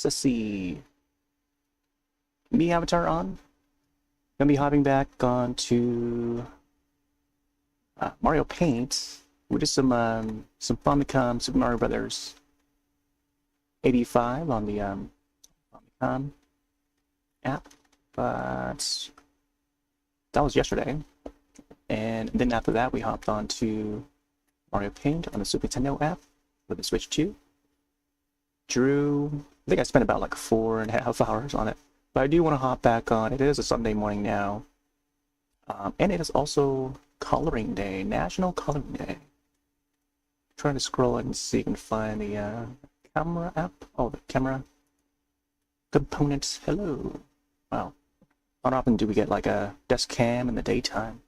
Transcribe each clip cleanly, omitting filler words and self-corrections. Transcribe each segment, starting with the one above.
Let's see. Me avatar on. Gonna be hopping back on to Mario Paint. We did some Famicom Super Mario Brothers 85 on the Famicom app, but that was yesterday. And then after that, we hopped on to Mario Paint on the Super Nintendo app with the Switch 2. Drew, I think I spent about like 4.5 hours on it. But I do want to hop back on. It is a Sunday morning now. And it is also Coloring Day, National Coloring Day. Trying to scroll and see if I can find the camera app. Oh, the camera components. Hello. Wow. Not often do we get like a desk cam in the daytime.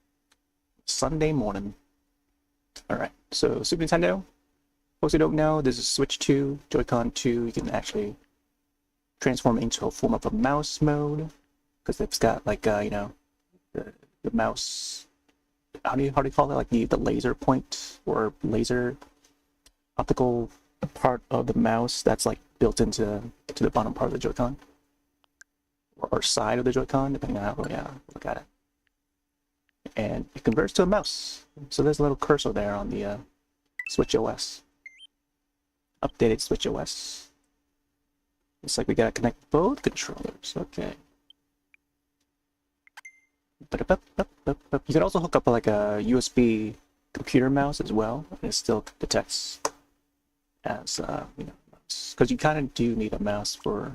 Sunday morning. Alright, so Super Nintendo. Folks who don't know, this is Switch 2, Joy-Con 2. You can actually transform into a form of a mouse mode, because it's got like you know, the mouse, how do you call it, like the laser point or laser optical part of the mouse that's like built into the bottom part of the Joy-Con or side of the Joy-Con, depending on how you look at it, and it converts to a mouse. So there's a little cursor there on the Switch OS, updated Switch OS. Looks like we gotta connect both controllers. Okay. You can also hook up like a USB computer mouse as well, and it still detects as you know, because you kind of do need a mouse for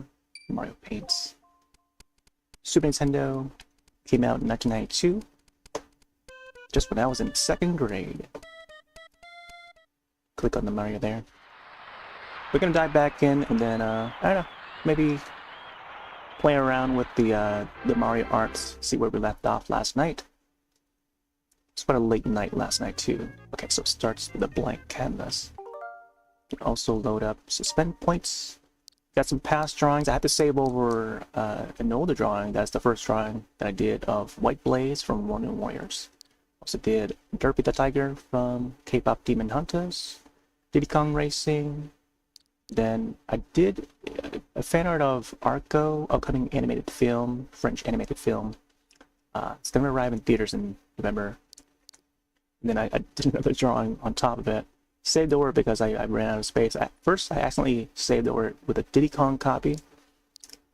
Mario Paints. Super Nintendo came out in 1992, just when I was in 2nd grade. Click on the Mario there. We're gonna dive back in, and then I don't know, maybe play around with the Mario Arts, see where we left off last night. It's quite a late night last night too. Okay, so it starts with a blank canvas. You can also load up suspend points. Got some past drawings. I had to save over an older drawing. That's the first drawing that I did of White Blaze from Ronin Warriors. Also did Derpy the Tiger from K-Pop Demon Hunters, Diddy Kong Racing. Then I did a fan art of Arco, upcoming animated film, French animated film. It's gonna arrive in theaters in November. And then I did another drawing on top of it. Saved over because I ran out of space. First, I accidentally saved over with a Diddy Kong copy,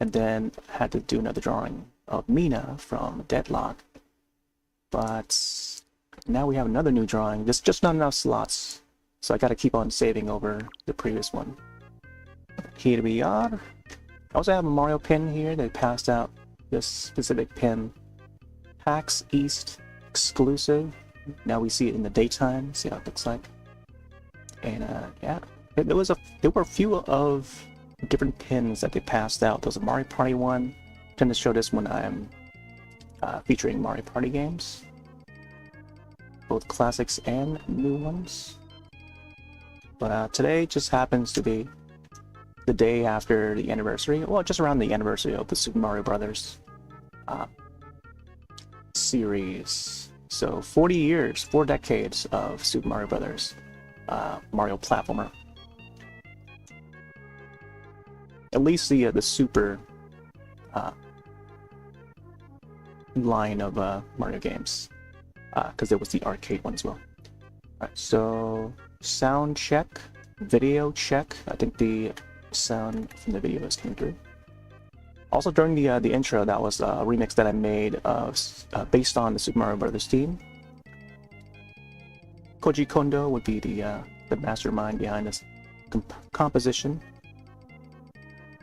and then had to do another drawing of Mina from Deadlock. But now we have another new drawing. There's just not enough slots, so I gotta keep on saving over the previous one. Here we are. I also have a Mario pin here. They passed out this specific pin. PAX East exclusive. Now we see it in the daytime. See how it looks like. And yeah, there were a few of different pins that they passed out. There was a Mario Party one. I tend to show this when I'm featuring Mario Party games, both classics and new ones. But today just happens to be the day after the anniversary, well, just around the anniversary of the Super Mario Brothers series. So 40 years, 4 decades of Super Mario Brothers Mario platformer. At least the Super line of Mario games, because there was the arcade one as well. Alright, so sound check, video check. I think the sound from the video is coming through. Also during the intro, that was a remix that I made based on the Super Mario Brothers theme. Koji Kondo would be the mastermind behind this composition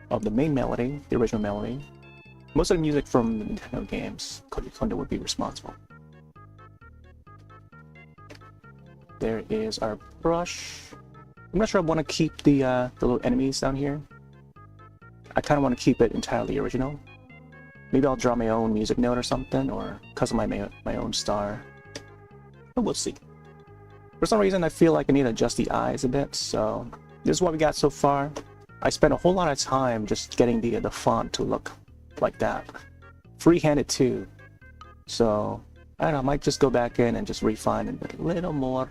of the main melody, the original melody. Most of the music from the Nintendo games, Koji Kondo would be responsible. There is our brush. I'm not sure I want to keep the little enemies down here. I kind of want to keep it entirely original. Maybe I'll draw my own music note or something, or customize my own star. But we'll see. For some reason, I feel like I need to adjust the eyes a bit, so this is what we got so far. I spent a whole lot of time just getting the font to look like that. Free-handed too. So, I don't know, I might just go back in and just refine it a little more.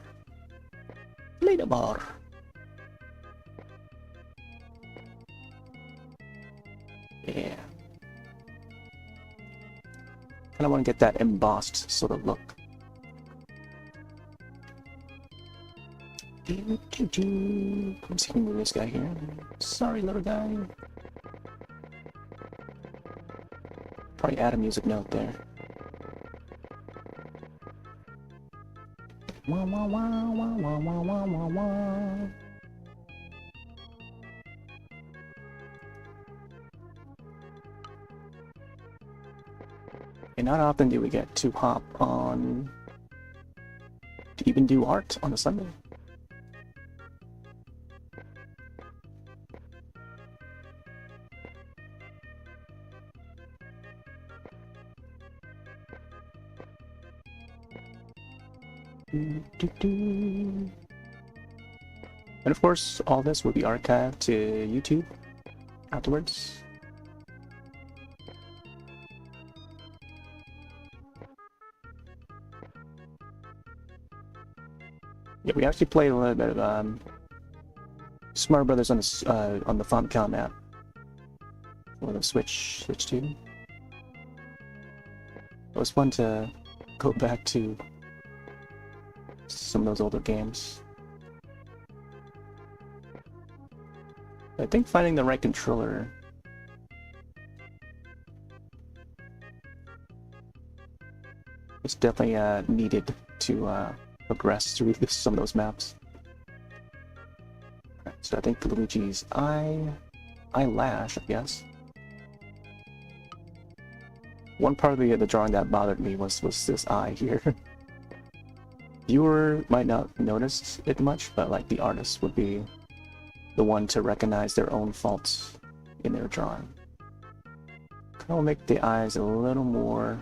Little more. Yeah. Kind of want to get that embossed sort of look. Let's see if we can move this guy here. Sorry, little guy. Probably add a music note there. Wah, wah, wah, wah, wah, wah, wah, wah, wah. And not often do we get to hop on to even do art on a Sunday. And of course, all this will be archived to YouTube afterwards. Yeah, we actually played a little bit of Smart Brothers on the Famicom app or the Switch 2. It was fun to go back to some of those older games. I think finding the right controller is definitely needed to progress through some of those maps. Right, so I think Luigi's eyelash, I guess. One part of the drawing that bothered me was this eye here. Viewer might not notice it much, but like the artist would be the one to recognize their own faults in their drawing. Kind of make the eyes a little more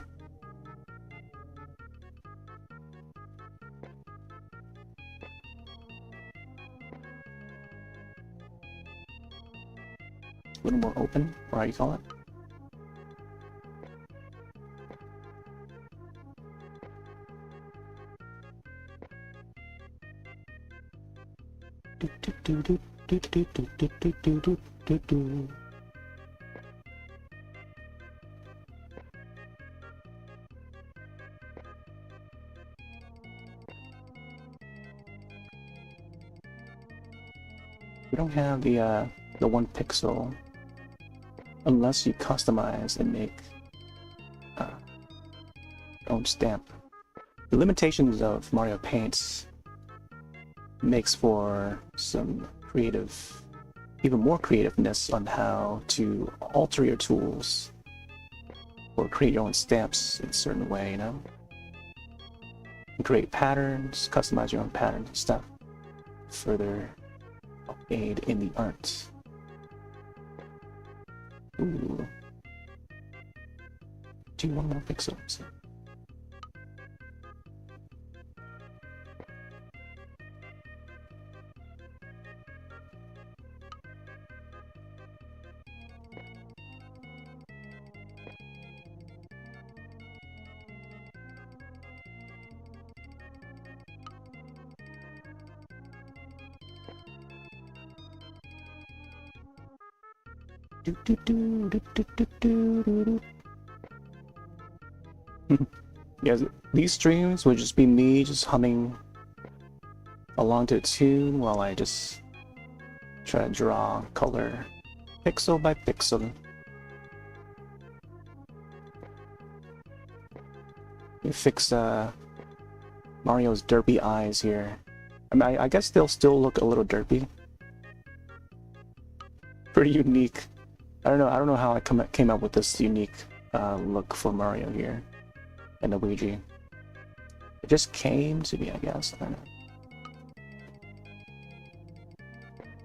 open, or how you call it. We don't have the 1 pixel unless you customize and make your own stamp. The limitations of Mario Paints makes for some creative, even more creativeness on how to alter your tools or create your own stamps in a certain way, you know? And create patterns, customize your own patterns and stuff. Further aid in the arts. Ooh. Do you want more pixels? Yeah, these streams would just be me just humming along to a tune while I just try to draw color pixel by pixel. You fix Mario's derpy eyes here. I mean, I guess they'll still look a little derpy. Pretty unique. I don't know how I came up with this unique look for Mario here and Luigi. It just came to me, I guess. I don't know.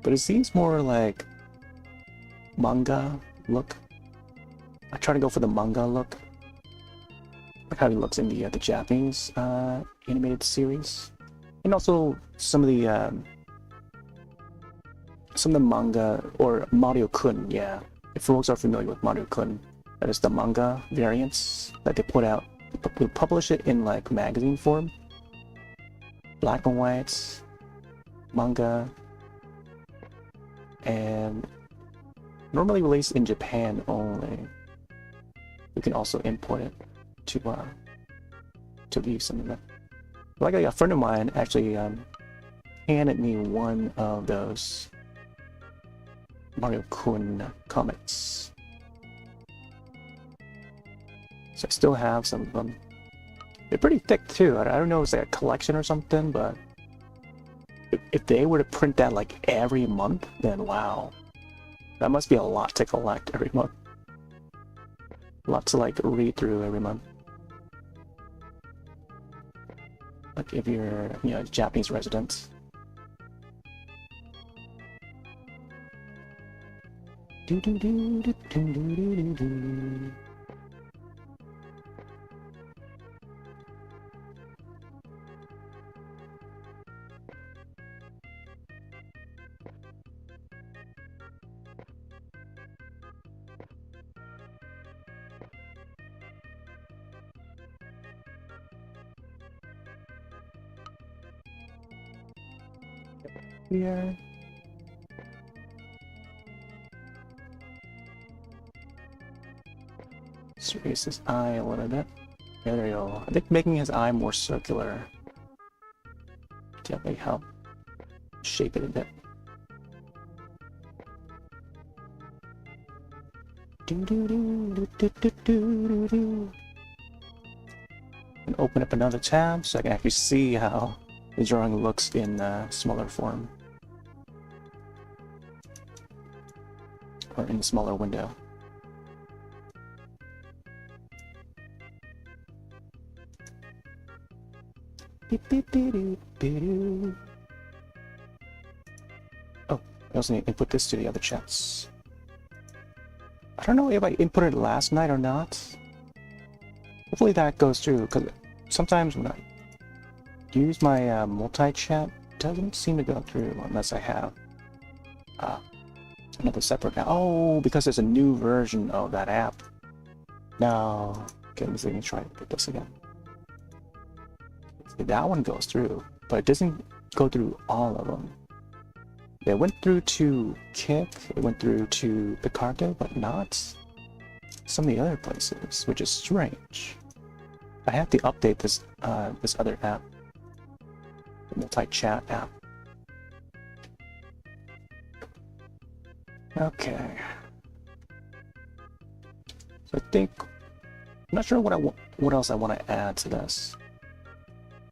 But it seems more like manga look. I try to go for the manga look, like how he looks in the Japanese animated series, and also some of the manga or Mario-kun. Yeah, if folks are familiar with Mario-kun, that is the manga variants that they put out. We publish it in like magazine form, black and white manga, and normally released in Japan only. You can also import it to use some of it. Like a friend of mine actually handed me one of those Mario Kun comics. So I still have some of them. They're pretty thick too. I don't know if it's like a collection or something, but if they were to print that like every month, then wow. That must be a lot to collect every month. A lot to like read through every month. Like if you're, you know, a Japanese resident. Do do do do do do do do. Here. Let's raise his eye a little bit. Yeah, there you go. I think making his eye more circular definitely help shape it a bit. And open up another tab so I can actually see how the drawing looks in smaller form. Or in a smaller window. Oh, I also need to input this to the other chats. I don't know if I inputted it last night or not. Hopefully that goes through, because sometimes when I use my multi-chat, it doesn't seem to go through unless I have another separate app. Oh, because there's a new version of that app. No. Okay, let me try to put this again. See, that one goes through, but it doesn't go through all of them. It went through to Kick, it went through to Picardo, but not some of the other places, which is strange. I have to update this this other app, the multi-chat app. Okay. So I think I'm not sure what else I want to add to this.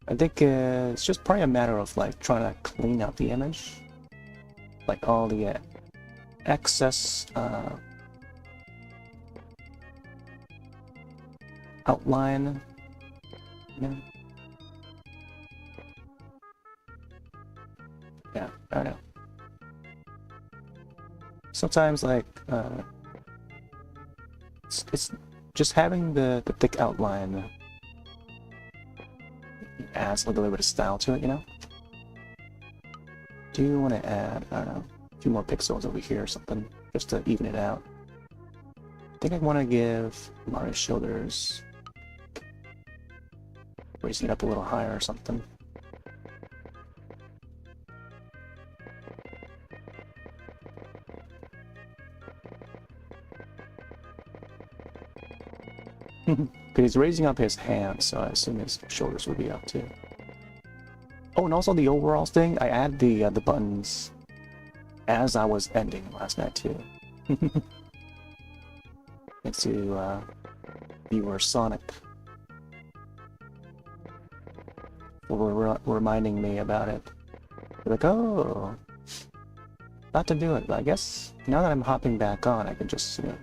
I think it's just probably a matter of like trying to clean out the image, like all the excess outline. Yeah, I don't know. Sometimes like it's just having the thick outline adds a little bit of style to it, you know? Do you want to add, I don't know, a few more pixels over here or something, just to even it out? I think I want to give Mario's shoulders, raising it up a little higher or something. Because he's raising up his hands, so I assume his shoulders will be up too. Oh, and also the overall thing, I added the buttons as I was ending last night too. Into viewer Sonic. Reminding me about it. They're like, oh, not to do it, but I guess now that I'm hopping back on, I can just, you know,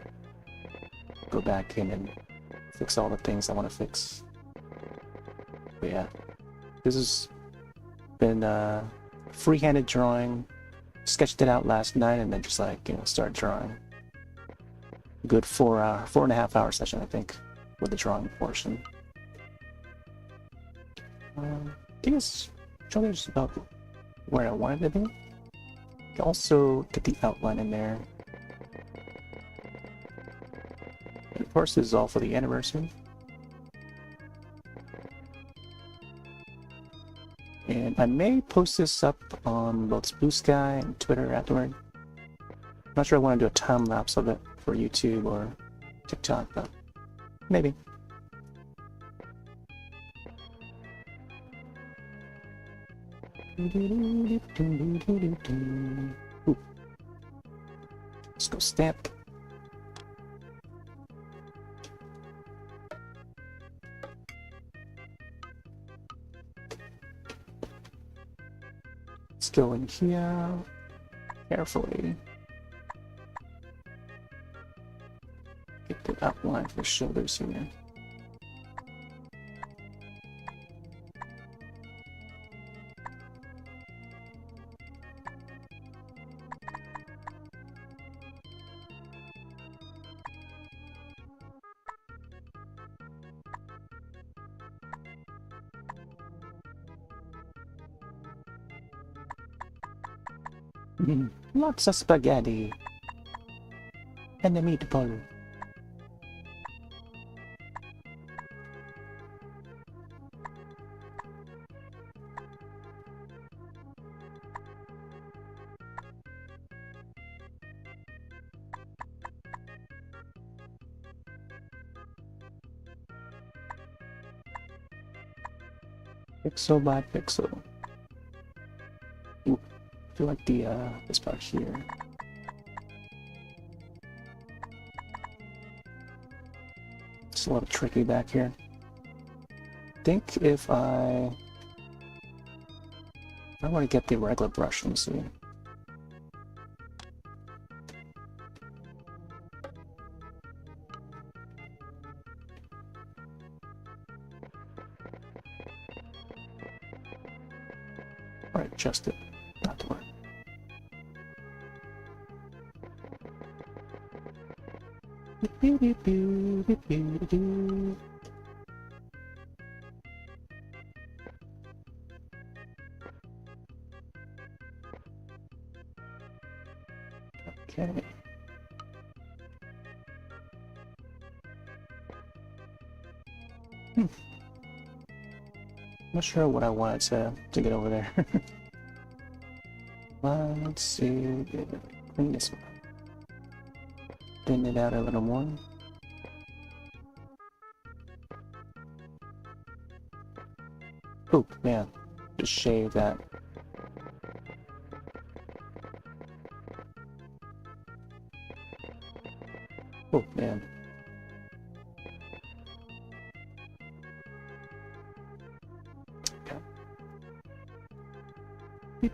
go back in and fix all the things I want to fix. But yeah, this has been free-handed drawing. Sketched it out last night and then just like, you know, started drawing. Good 4.5 hour session, I think, with the drawing portion. I think it's just about where I wanted to be. You can also get the outline in there. And of course, this is all for the anniversary. And I may post this up on both Blue Sky and Twitter afterward. Not sure I want to do a time lapse of it for YouTube or TikTok, but maybe. Ooh. Let's go stamp. Let's go in here carefully. Get the outline for the shoulders here. Lots of spaghetti and a meatball. Pixel by pixel. Ooh, I feel like the this part here. It's a little tricky back here. I think if I want to get the regular brush, let me see. Alright, adjust it. Not to worry. Okay. Not sure what I wanted to get over there. Let's see. Clean this one. Thin it out a little more. Oh man, just shave that. Oh man.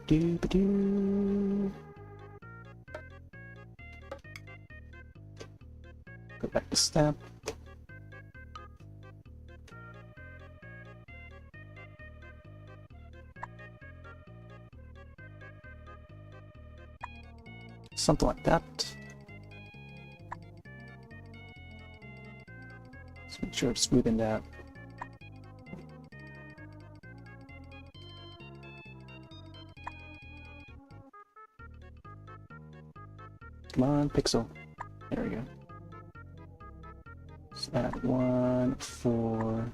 Ba-doo. Go back to stamp. Something like that. Let's make sure it's smoothing that. Come on, pixel. There we go. Let's add one for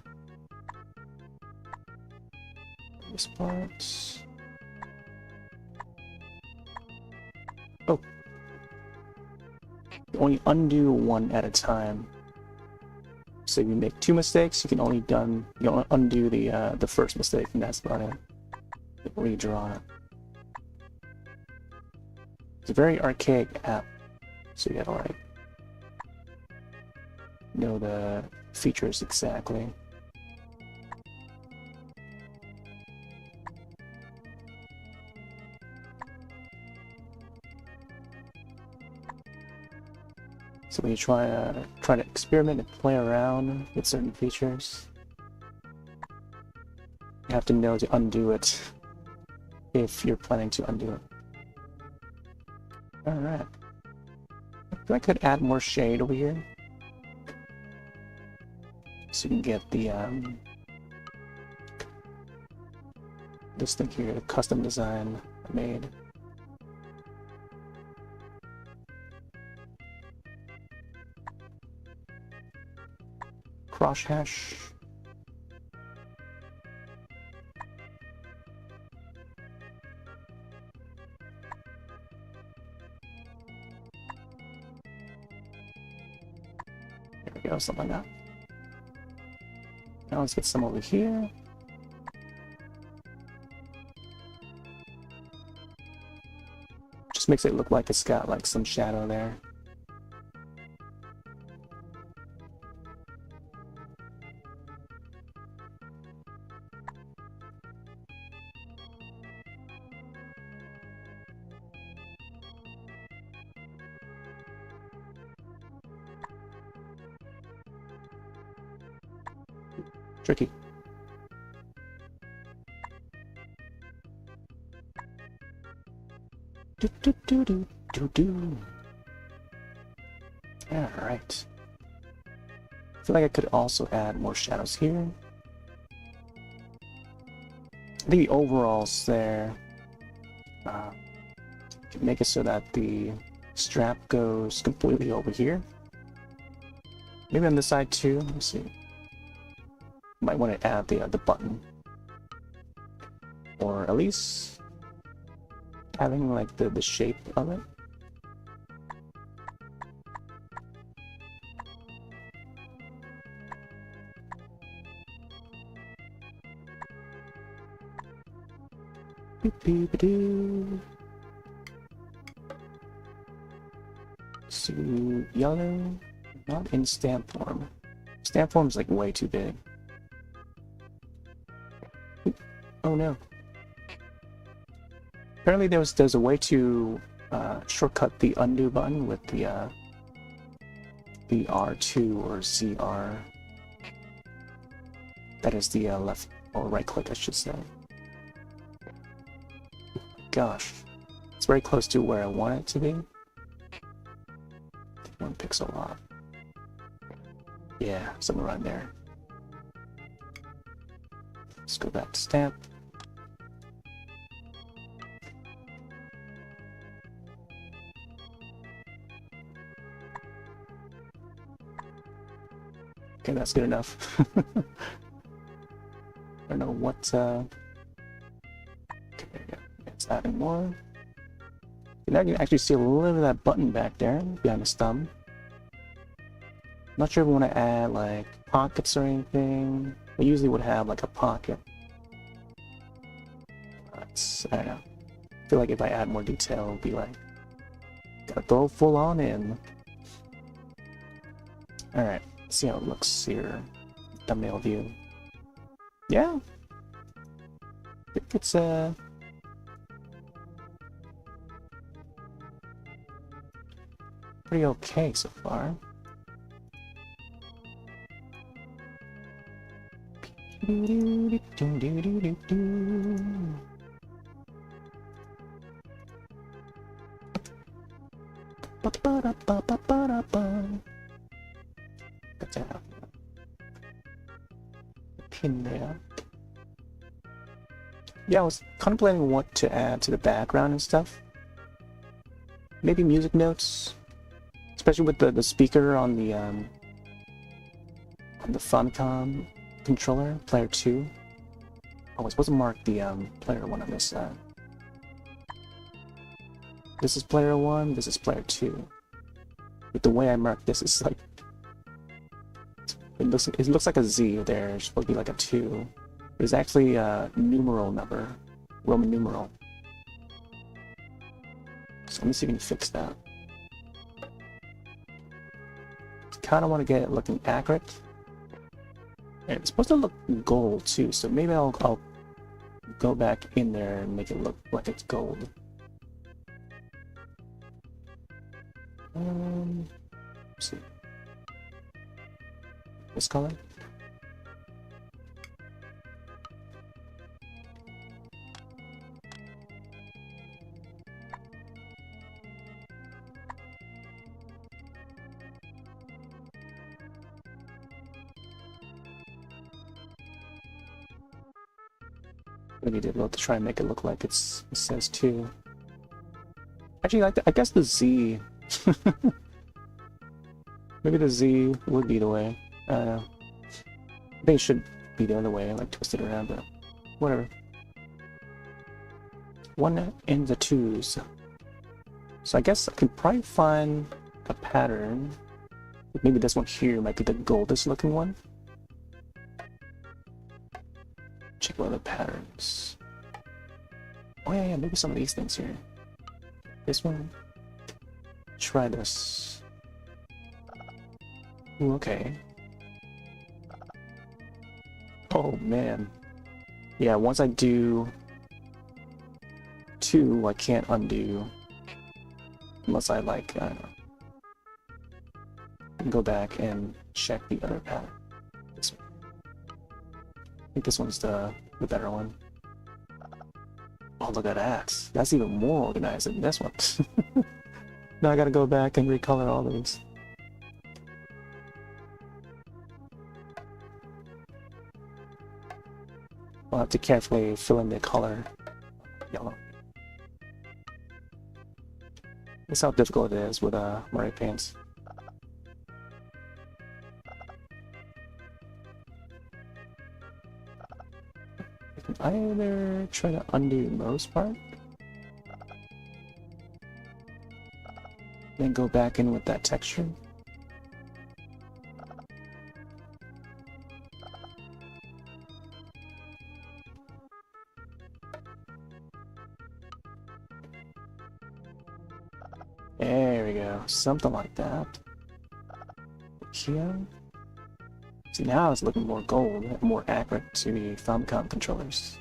this part. Oh. You only undo one at a time. So if you make two mistakes, you can only undo the first mistake, and that's about it. Redraw it. It's a very archaic app, so you gotta like know the features exactly. So when you try to experiment and play around with certain features, you have to know to undo it if you're planning to undo it. Alright. I feel I could add more shade over here. So you can get the this thing here, the custom design made. Cross hash. you go, something like that. Now let's get some over here. Just makes it look like it's got like some shadow there. Tricky. Do do do do do do. All right. I feel like I could also add more shadows here. I think the overalls there can make it so that the strap goes completely over here. Maybe on this side too. Let me see. Might want to add the button, or at least having like the shape of it. Beep-beep-a-doo. So yellow, not in stamp form. Stamp form is like way too big. Oh no. Apparently there's a way to shortcut the undo button with the R2 or ZR. That is the left or right click, I should say. Gosh, it's very close to where I want it to be. 1 pixel off. Yeah, somewhere around there. Let's go back to stamp. Okay, that's good enough. I don't know what, okay, yeah, it's adding more. Now you can actually see a little bit of that button back there behind his thumb. Not sure if we want to add like pockets or anything. I usually would have like a pocket. I don't know. I feel like if I add more detail, it'll be like, gotta throw full on in. Alright, let's see how it looks here. Thumbnail view. Yeah. I think it's pretty okay so far. Got that pin there. Yeah, I was contemplating what to add to the background and stuff. Maybe music notes, especially with the speaker on the Famicom controller, player 2. Oh, I was supposed to mark the player 1 on this side. This is player 1, this is player 2. But the way I mark this is like, it looks like a Z there. It's supposed to be like a 2. It's actually a numeral number, Roman numeral. So let me see if we can fix that. Kind of want to get it looking accurate. And it's supposed to look gold too, so maybe I'll go back in there and make it look like it's gold. Let's see. This color. Maybe did to try and make it look like it says 2. Actually, I guess the Z. Maybe the Z would be the way. I don't know. I think it should be the other way, like twist it around, but whatever. 1 in the 2s. So I guess I can probably find a pattern. Maybe this one here might be the goldest looking one. Check what other patterns. Oh yeah, maybe some of these things here. This one. Try this. Ooh, okay. Oh man. Yeah, once I do 2, I can't undo. Unless I like, I don't know. Go back and check the other pattern. This one. I think this one's the better one. Oh, look at that. That's even more organized than this one. Now I gotta go back and recolor all these. I'll have to carefully fill in the color yellow. That's how difficult it is with Mario paints. I can either try to undo most part, then go back in with that texture. There we go, something like that. Here. See, now it's looking more gold, more accurate to the Famicom controllers.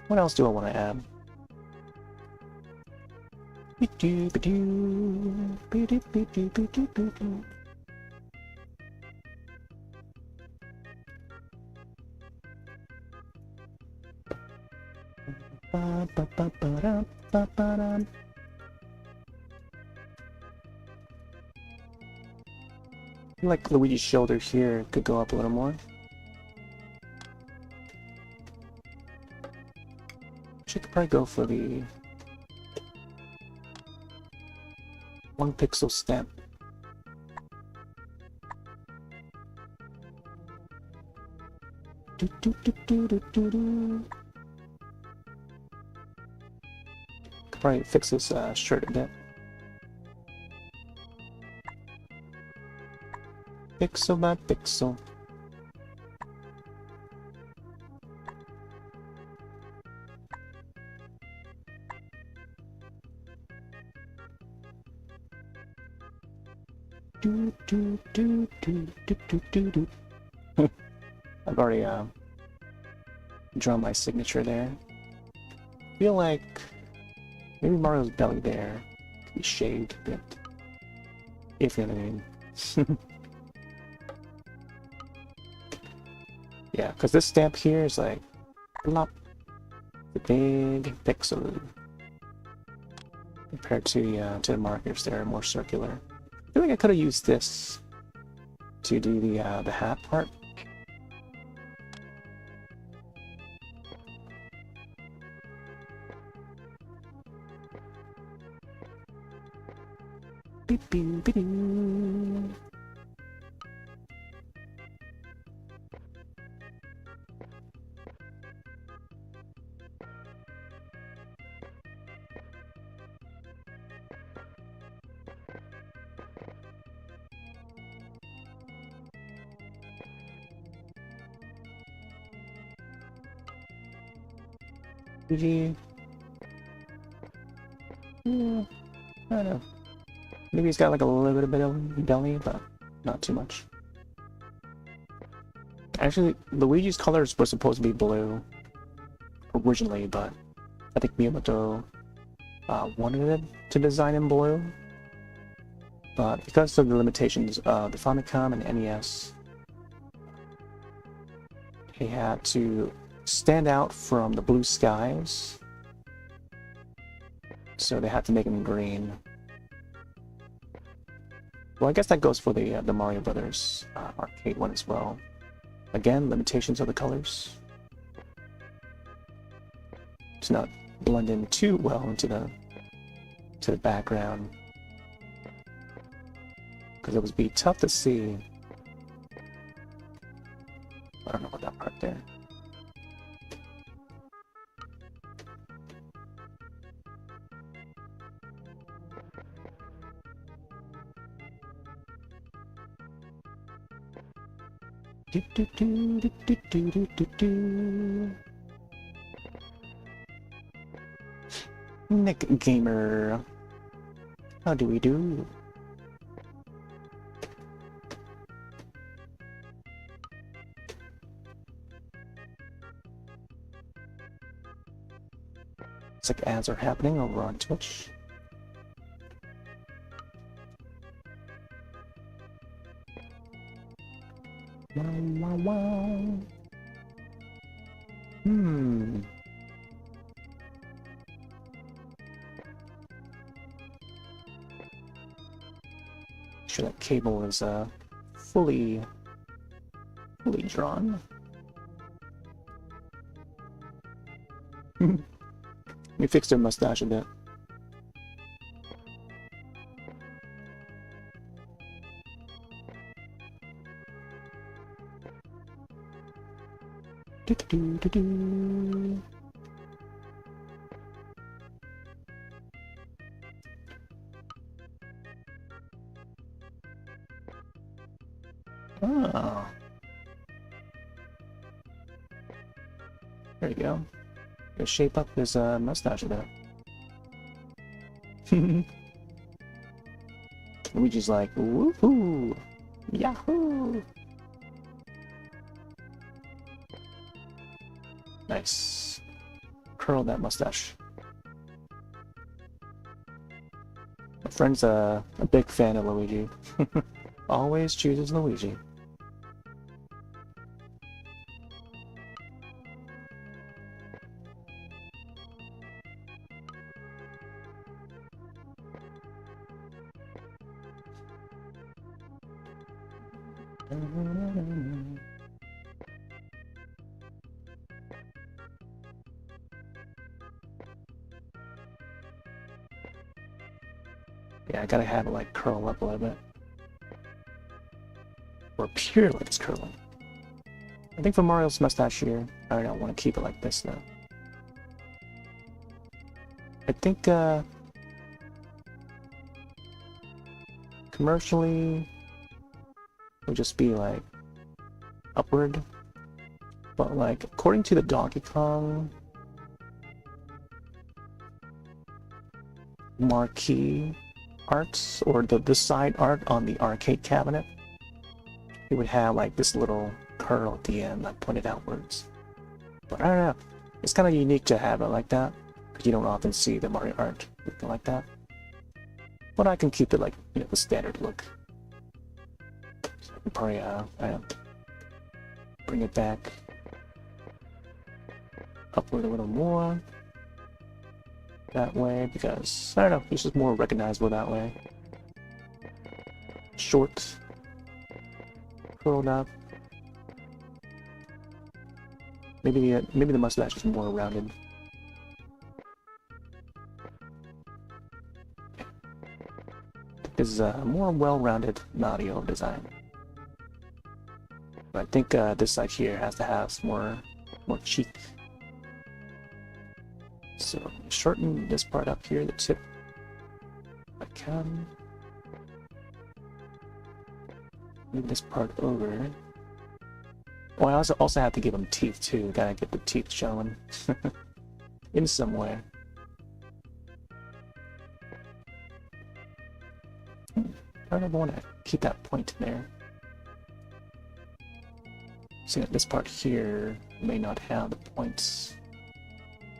What else do I want to add? I feel like Luigi's shoulder here could go up a little more. Should probably go for the 1 pixel stamp. Could probably fix this shirt a bit. Pixel by pixel. I've already drawn my signature there. I feel like maybe Mario's belly there could be shaved a bit, if you know what I mean. Yeah, because this stamp here is like plop, the big pixel compared to the markers. They're more circular. I feel like I could have used this to do the hat part. Beep, beep, beep, beep. GG. Yeah, I don't know. Maybe he's got like a little bit of belly, but not too much. Actually, Luigi's colors were supposed to be blue originally, but I think Miyamoto wanted it to design in blue. But because of the limitations of the Famicom and NES, he had to stand out from the blue skies, so they had to make him green. Well, I guess that goes for the Mario Brothers arcade one as well. Again, limitations of the colors to not blend in too well into the background, because it would be tough to see. I don't know about that part there. Do, do, do, do, do, do, do, do, do. Nick Gamer. How do we do? It's like ads are happening over on Twitch. Wow, wow, wow. Sure that cable is fully drawn. We fixed her mustache a bit. Do, do, do, do. Oh. There you go. Gonna shape up his mustache a bit. Luigi's like, woohoo! Yahoo! Nice. Curl that mustache. My friend's a big fan of Luigi. Always chooses Luigi. Yeah, I gotta have it like curl up a little bit. Or appear like it's curling. I think for Mario's mustache here, I don't want to keep it like this though. I think commercially it would just be like upward. But like according to the Donkey Kong marquee arts, or the side art on the arcade cabinet, it would have like this little curl at the end that pointed outwards. But I don't know, it's kind of unique to have it like that, because you don't often see the Mario art looking like that. But I can keep it like, you know, the standard look. So I can probably, I don't know, bring it back upward a little more. That way, because, I don't know, it's just more recognizable that way. Short. Curled up. Maybe the mustache is more rounded. This is a more well-rounded Mario design. But I think this side here has to have some more cheek. So shorten this part up here, the tip. If I can. Move this part over. Oh, I also have to give him teeth too. Gotta get the teeth showing in some way. I don't want to keep that point in there. See that this part here may not have the points.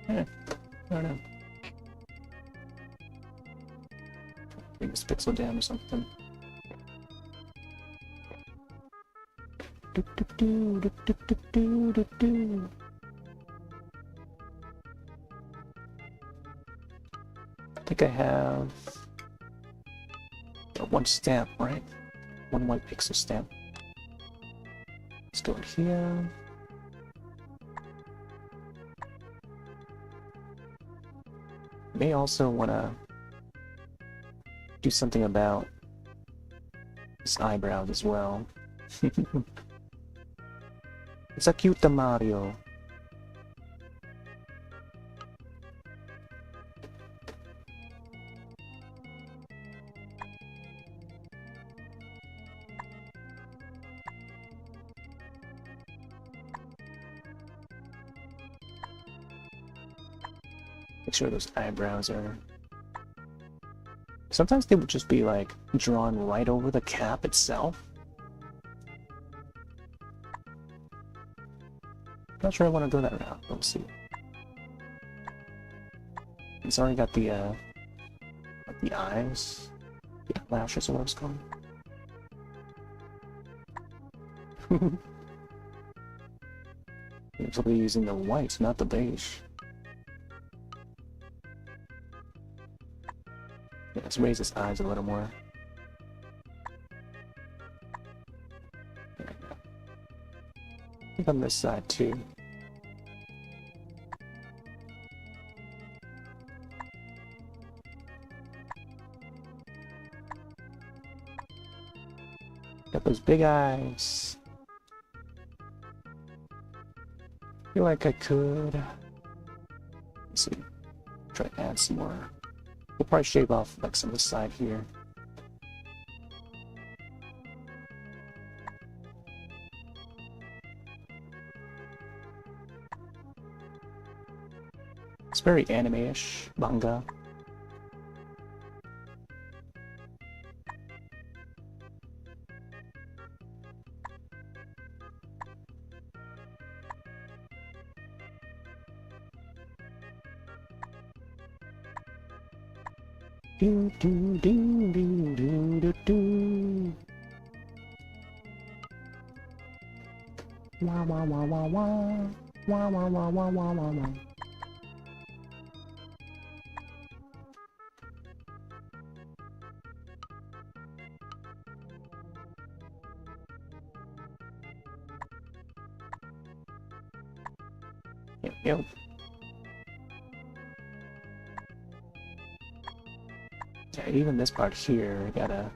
I don't know. Bring this pixel down or something. Do, do, do, do, do, do, do, do. I think I have one stamp, right? One white pixel stamp. Let's go in here. May also want to do something about his eyebrows as well. It's a cute Mario. Make sure those eyebrows are... Sometimes they would just be like drawn right over the cap itself. Not sure I want to go that route. Let's see. It's already got the eyes, the lashes, or what it's called. You're probably using the white, not the beige. Yeah, let's raise his eyes a little more. There we go. I think on this side too. Got those big eyes. Feel like I could. Let's see. Try to add some more. We'll probably shave off like some of the side here. It's very anime-ish manga. Do do do do do do do. Wah wah wah wah wah. Wah wah wah wah wah wah wah. Yep, yep. Yeah, even this part here, I gotta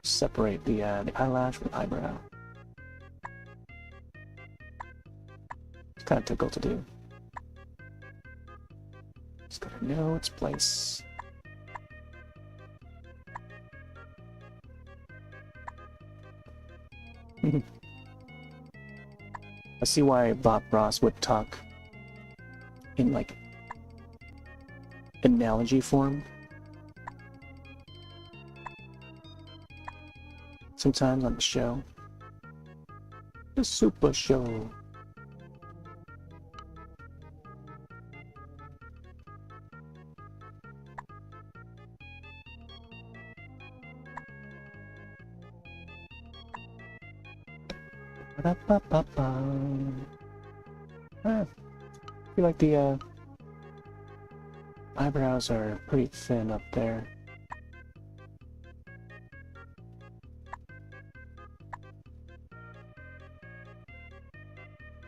separate the eyelash from the eyebrow. It's kind of difficult to do. Just gotta know its place. I see why Bob Ross would talk in like analogy form. Sometimes on the show. The Super Show. I feel like the eyebrows are pretty thin up there.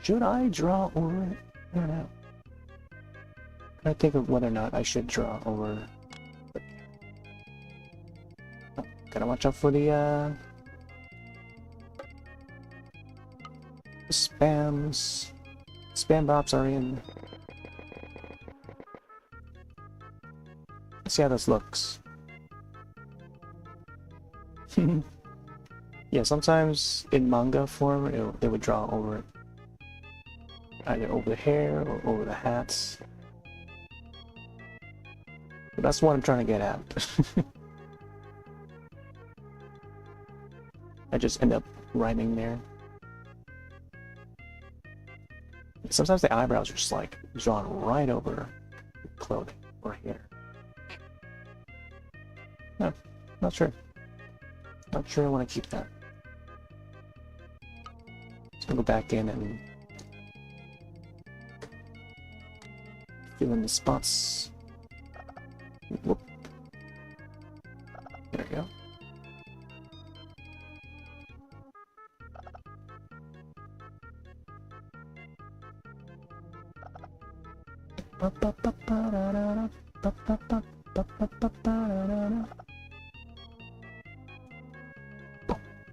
Should I draw over it? I don't know. I think of whether or not I should draw over. Oh, gotta watch out for the spams. Spam bots are in. Let's see how this looks. Yeah, sometimes in manga form, they would draw over it. Either over the hair or over the hats. But that's what I'm trying to get at. I just end up rhyming there. Sometimes the eyebrows are just like drawn right over clothing or hair. No, not sure. Not sure I want to keep that. Just gonna go back in and fill in the spots. Whoop. There we go.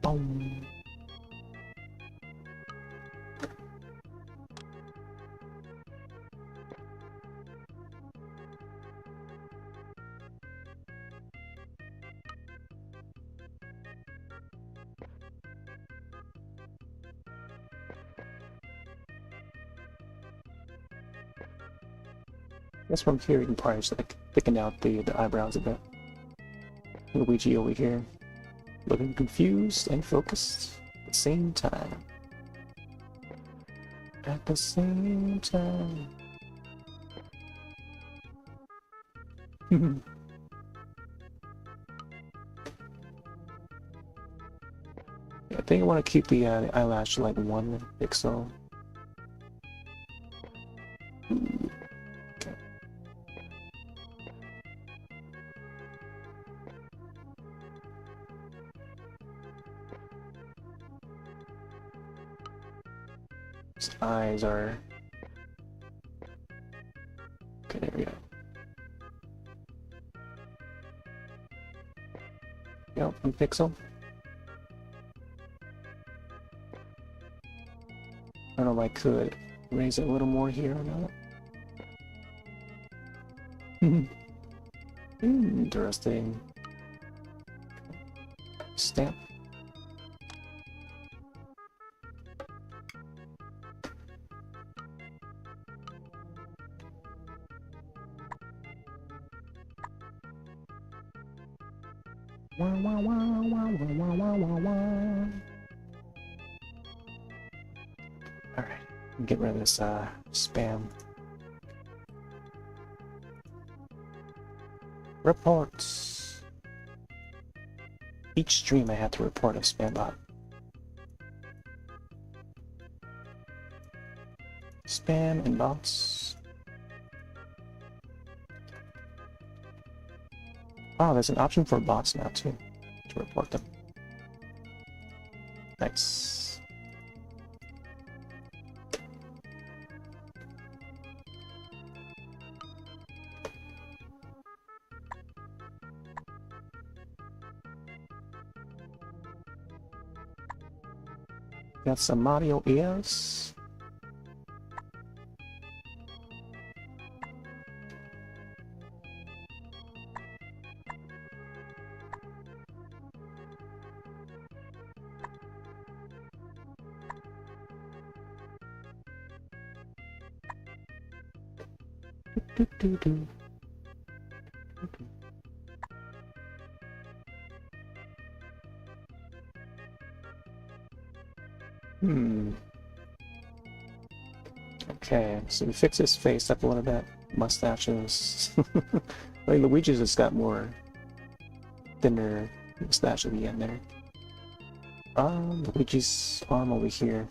Boom. guess from here you can probably just like thicken out the eyebrows a bit. Luigi over here, looking confused and focused at the same time. At the same time. Yeah, I think I want to keep the eyelash to like 1 pixel. Okay. His eyes are... Okay, there we go. Yep, 1 pixel. I don't know if I could raise it a little more here or not. Interesting. Stamp. Wah, wah, wah, wah, wah, wah, wah, wah. Alright, get rid of this spam. Reports. Each stream I have to report a spam bot. Spam and bots. Oh, there's an option for bots now too, to report them. Nice. Got some Mario ears. Do. Okay, so we fix his face up a little bit. Mustaches. I think Luigi's has got more thinner mustache at the end there. Luigi's arm over here.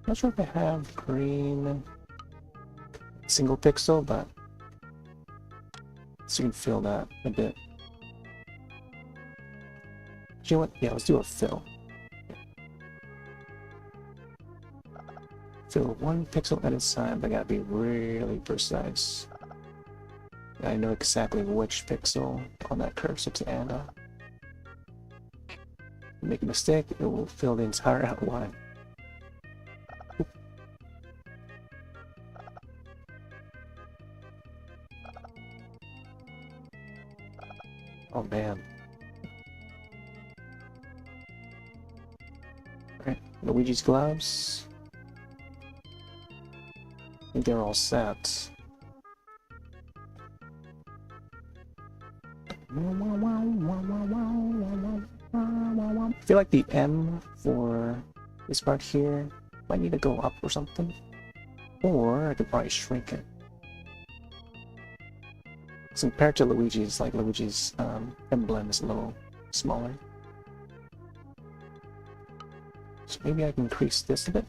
Not sure if I have green single pixel, but so you can fill that a bit. You know what? Yeah, let's do a fill. Fill 1 pixel at a time, but I gotta be really precise. I know exactly which pixel on that cursor to add on. Make a mistake, it will fill the entire outline. Oh man. Alright, Luigi's gloves. I think they're all set. I feel like the M for this part here might need to go up or something. Or I could probably shrink it. So compared to Luigi's, like Luigi's emblem is a little smaller. So maybe I can increase this a bit.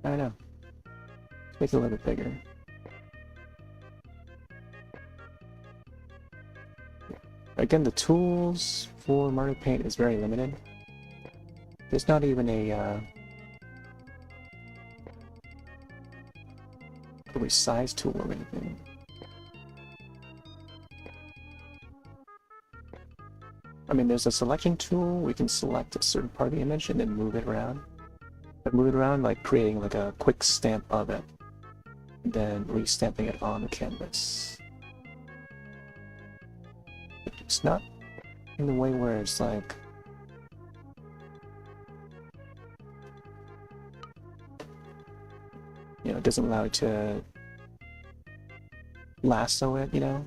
I don't know. Let's make it a little bit bigger. Again, the tools for Mario Paint is very limited. There's not even a resize tool or anything. I mean, there's a selection tool. We can select a certain part of the image and then move it around. But move it around, like creating like a quick stamp of it, and then re-stamping it on the canvas. It's not in the way where it's like You know, it doesn't allow you to lasso it, you know?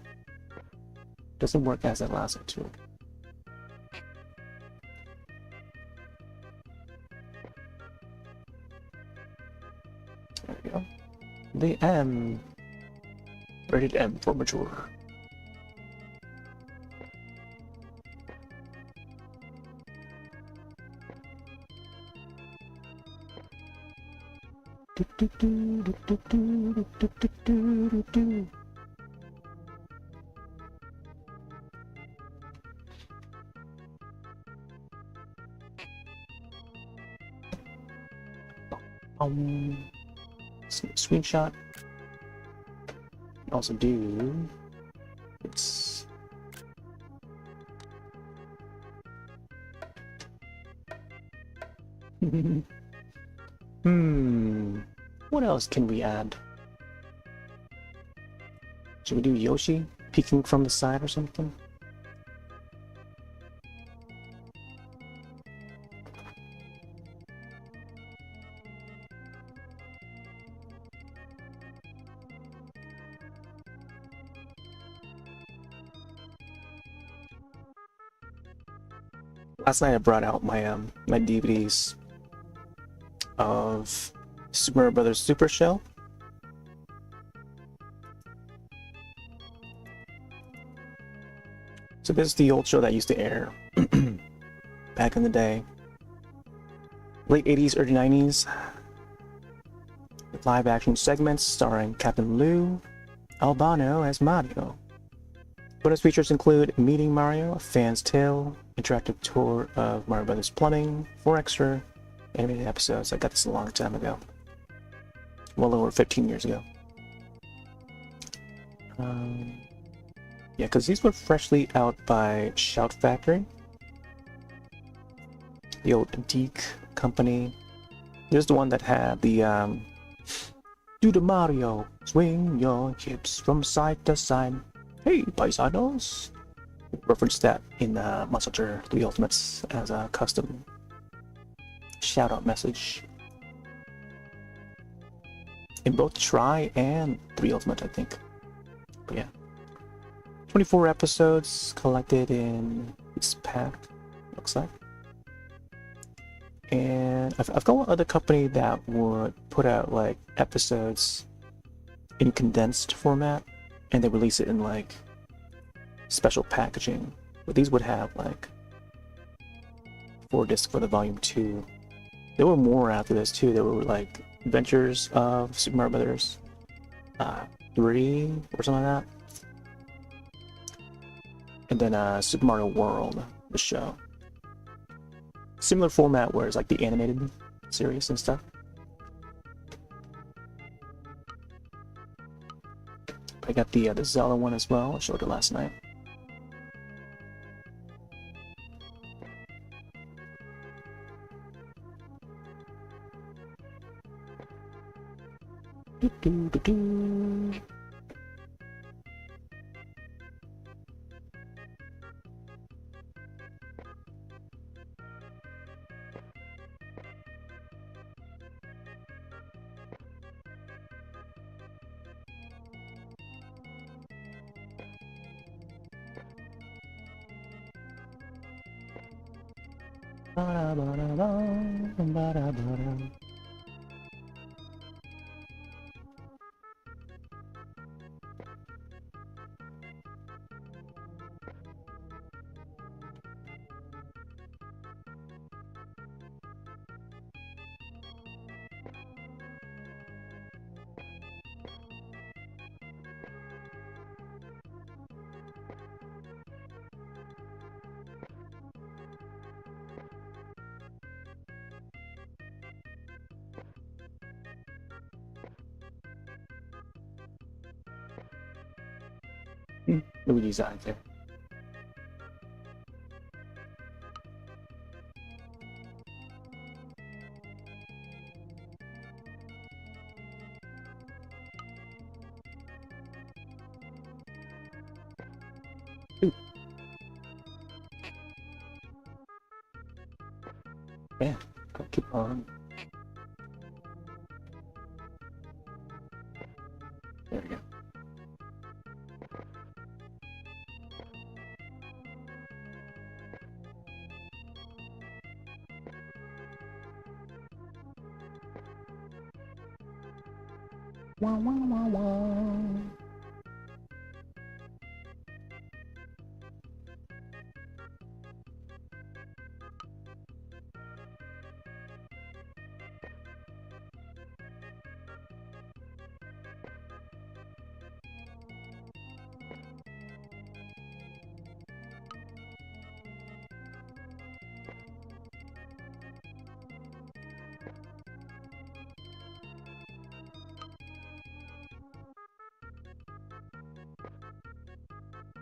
Doesn't work as a lasso tool. There we go. The M. Rated M for mature. Screenshot. Also do. It's. What else can we add? Should we do Yoshi peeking from the side or something? Last night I brought out my my DVDs of Super Mario Brothers Super Shell. So this is the old show that used to air back in the day. Late 80s, early 90s. With live action segments starring Captain Lou Albano as Mario. Bonus features include Meeting Mario, A Fan's Tale, interactive tour of Mario Brothers plumbing, 4 extra animated episodes. I got this a long time ago. Well over 15 years ago. Yeah, because these were freshly out by Shout Factory. The old Deke company. There's the one that had the do the Mario, swing your hips from side to side. Hey, paisanos! Referenced that in Monster Hunter 3 Ultimates as a custom shout-out message. In both Try and 3 Ultimate, I think. But yeah. 24 episodes collected in this pack, looks like. And I've got one other company that would put out like episodes in condensed format, and they release it in like special packaging. But these would have like 4 discs for the volume 2. There were more after this too. There were like Adventures of Super Mario Brothers 3 or something like that. And then Super Mario World, the show. Similar format where it's like the animated series and stuff. I got the Zelda one as well. I showed it last night. Do, do, do, do. Movie design there. Ooh. Yeah, go keep on. Wah, wah, wah, wah.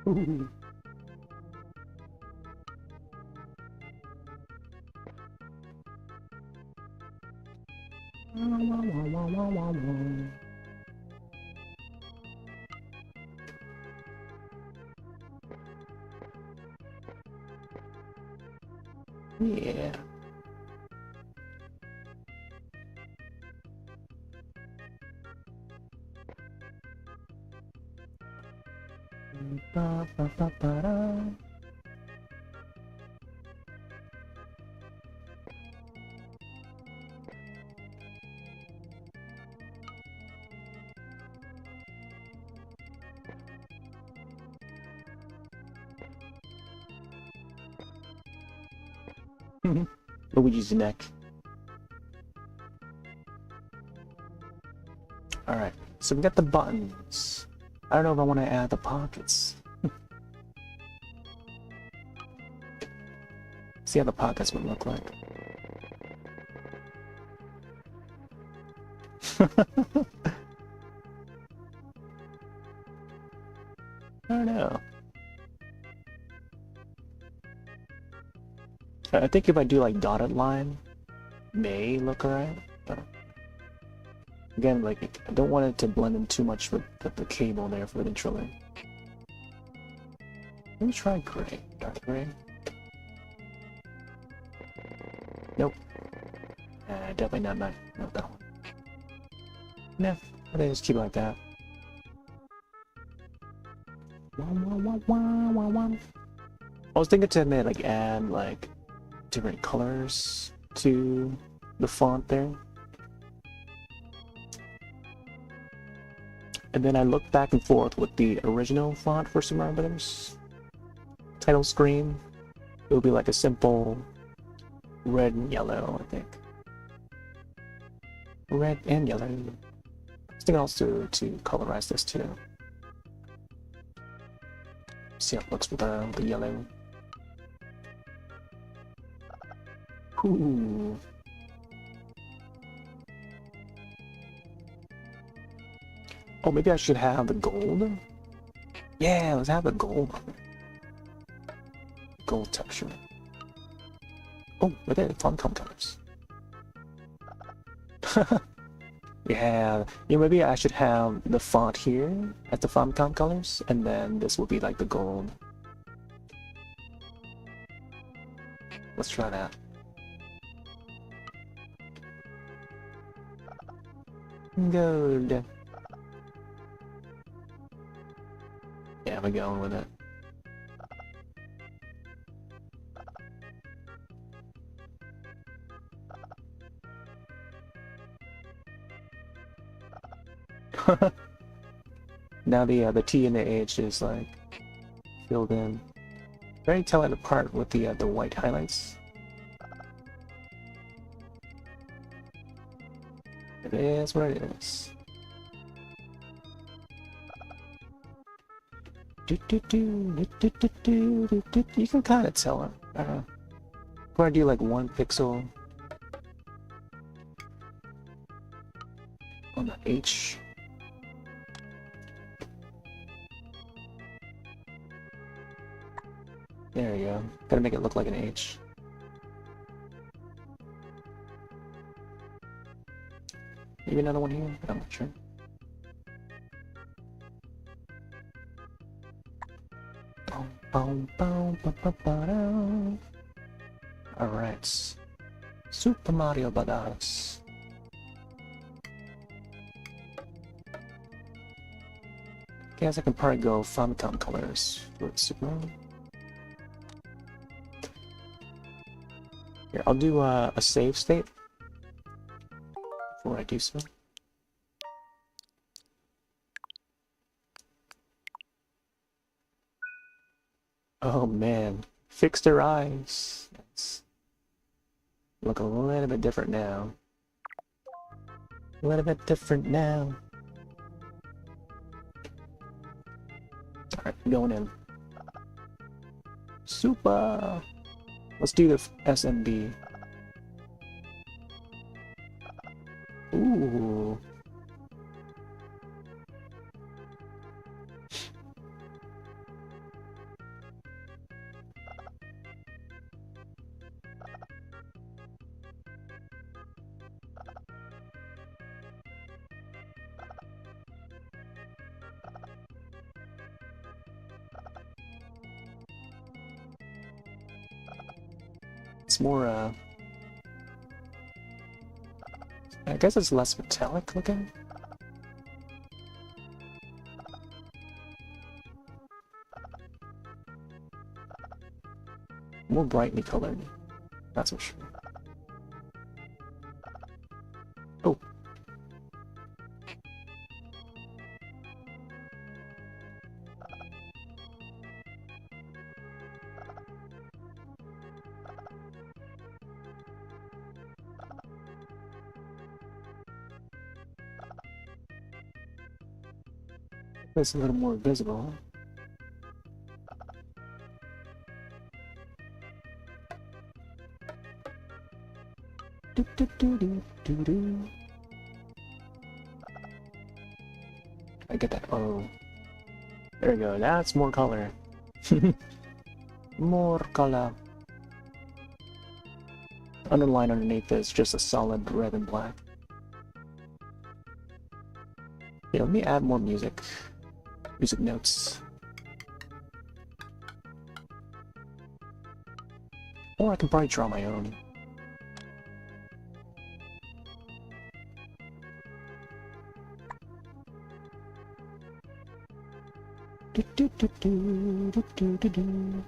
Ooh. Wah, wah, wah, wah, wah, wah. Yeah. Ba, ba, ba, ba, da. Luigi's neck. Alright, so we got the buttons. I don't know if I want to add the pockets. See how the pockets would look like. I don't know. I think if I do like dotted line, may look alright. Again, like I don't want it to blend in too much with the cable there for the intro. Let me try gray. Dark gray. Nope. Definitely not that one. Nah, I think just keep it like that. I was thinking to like add like different colors to the font there. And then I looked back and forth with the original font for Super Mario Brothers. Title screen. It would be like a simple red and yellow, I think. Red and yellow. I think also to colorize this too. See how it looks with the yellow. Ooh. Oh, maybe I should have the gold? Yeah, let's have the gold on it. Gold texture. Oh, look at the Famicom colors. Yeah, maybe I should have the font here as the Famicom colors, and then this will be like the gold. Let's try that. Gold. Yeah, we're going with it. Now the T and the H is like filled in. Very telling apart with the white highlights. It is what it is. You can kind of tell it. I'm gonna do like 1 pixel on the H. There you go. Gotta make it look like an H. Maybe another one here? I'm not sure. Alright. Super Mario Brothers. Guess I can probably go Famicom colors with Super Mario. Here, I'll do a save state before I do so. Oh man, fixed her eyes. It's look a little bit different now. A little bit different now. Alright, going in. Super! Let's do the SMB. Ooh. It's more, I guess it's less metallic looking. More brightly colored, that's for sure. Oh. It's a little more visible. Do, do, do, do, do, do. I get that. Oh. There we go. That's more color. More color. Underline underneath is just a solid red and black. Yeah, let me add more music. Music notes. Or I can probably draw my own. Do, do, do, do, do, do, do, do.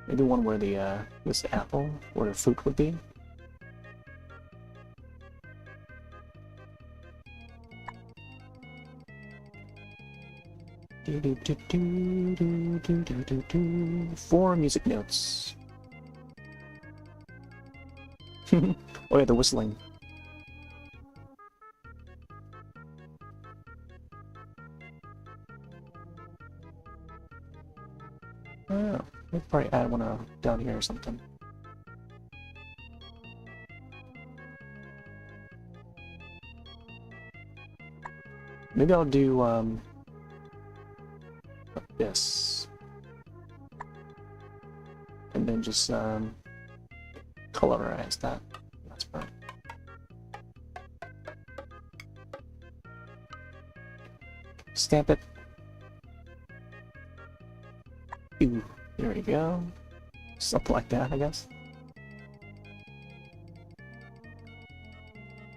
Maybe one where the this apple, where the fruit would be. Do, do, do, do, do, do, do, do, do. 4 music notes. Oh yeah, the whistling. Oh, we'll probably add one down here or something. Maybe I'll do this, and then just colorize that. That's fine. Stamp it. Ooh, there we go. Something like that, I guess.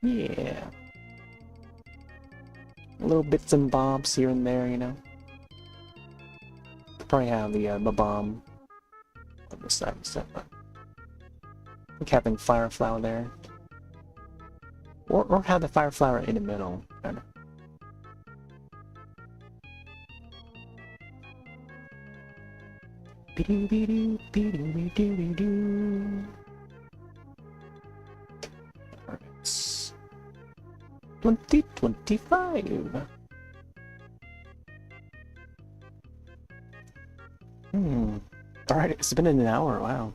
Yeah. Little bits and bobs here and there, you know. Probably have the bomb on this side instead, but like having fire flower there, or have the fire flower in the middle. I don't know. Alright. 2025. Alright, it's been an hour, wow.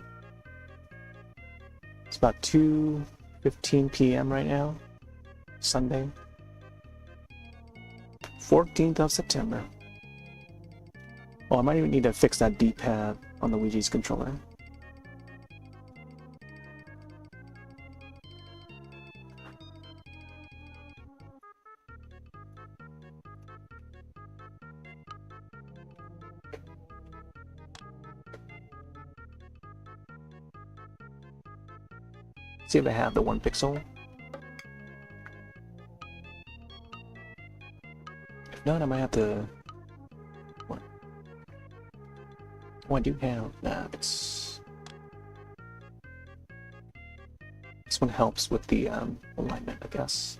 It's about 2:15 p.m. right now. Sunday. 14th of September. Oh, I might even need to fix that D-pad on the Ouija's controller. See if I have the 1 pixel. If not, I might have to... What? Oh, I do have that. This one helps with the alignment, I guess.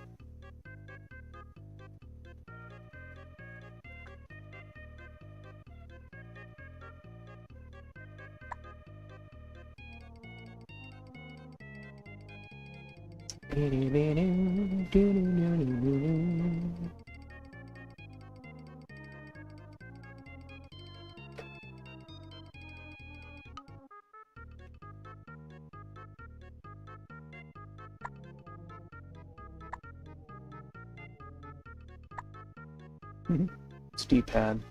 It's D-pad.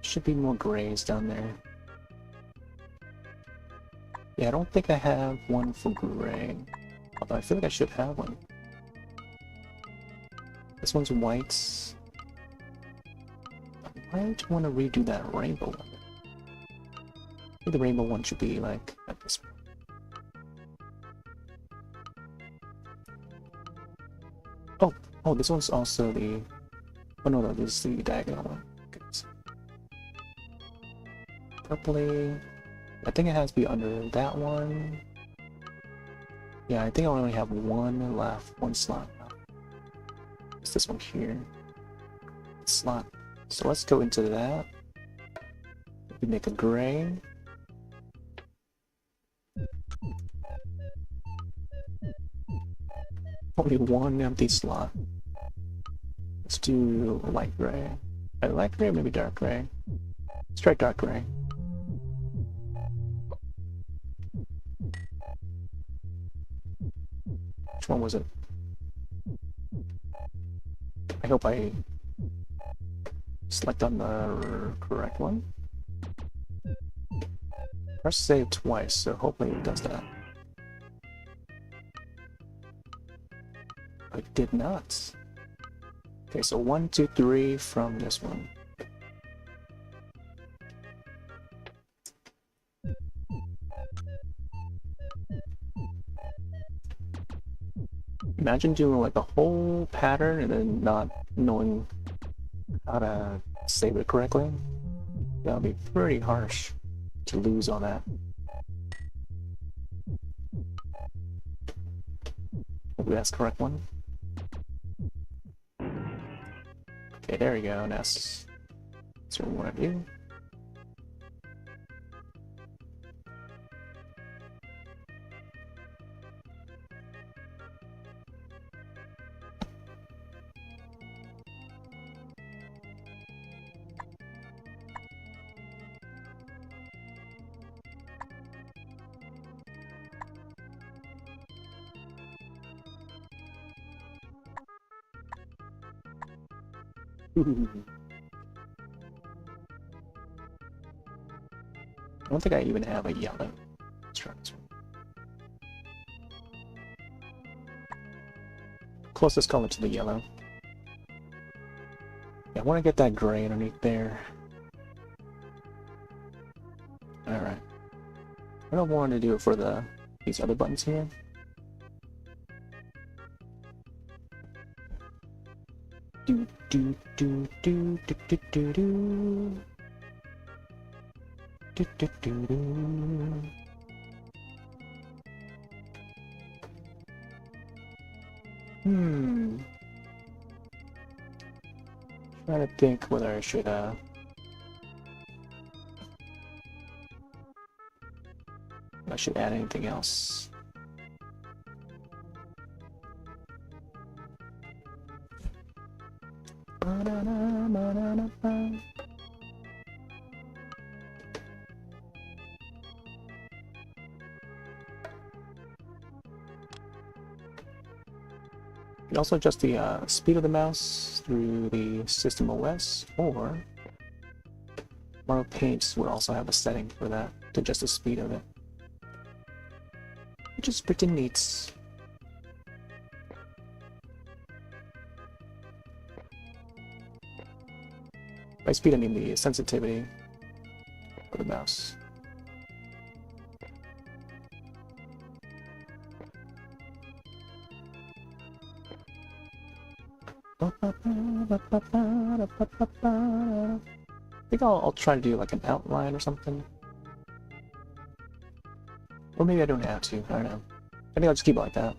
Should be more grays down there. Yeah, I don't think I have one for gray. Although I feel like I should have one. This one's whites. I might want to redo that rainbow one. I think the rainbow one should be like at this one. Oh, this one's also the... Oh no, this is the diagonal one. Okay. Purpley... I think it has to be under that one. Yeah, I think I only have one left, one slot. It's this one here. Slot. So let's go into that. We make a gray. Only one empty slot. Let's do light gray. Light gray or maybe dark gray? Let's try dark gray. Which one was it? I hope I select on the correct one. Press save twice, so hopefully it does that. I did not. Okay, so 1, 2, 3 from this one. Imagine doing like a whole pattern and then not knowing how to save it correctly. That would be pretty harsh to lose all that. Hopefully that's the correct one. Okay, there we go. That's what we want to do. I don't think I even have a yellow. Let's try this one. Closest color to the yellow. Yeah, I want to get that gray underneath there. Alright. I don't want to do it for these other buttons here. Do do do do do do do do do do do do. Trying to think whether I should add anything else. You can also adjust the speed of the mouse through the system OS, or Mario Paint would also have a setting for that to adjust the speed of it, which is pretty neat. By speed I mean the sensitivity of the mouse. think I'll try to do like an outline or something. Or maybe I don't have to, I don't know. I think I'll just keep it like that.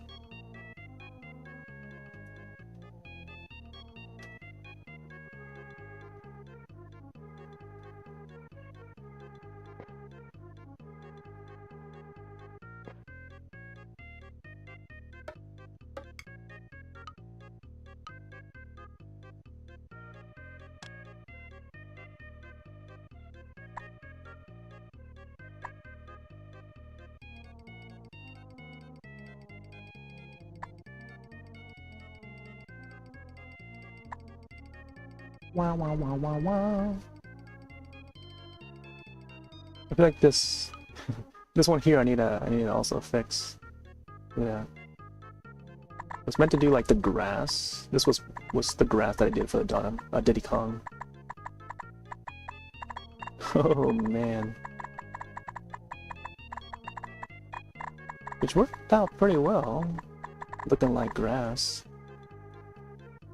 Wow, wow, wow, wow, wow. I feel like this this one here I need to also fix. Yeah. I was meant to do like the grass. This was the grass that I did for the Diddy Kong. Oh man. Which worked out pretty well. Looking like grass.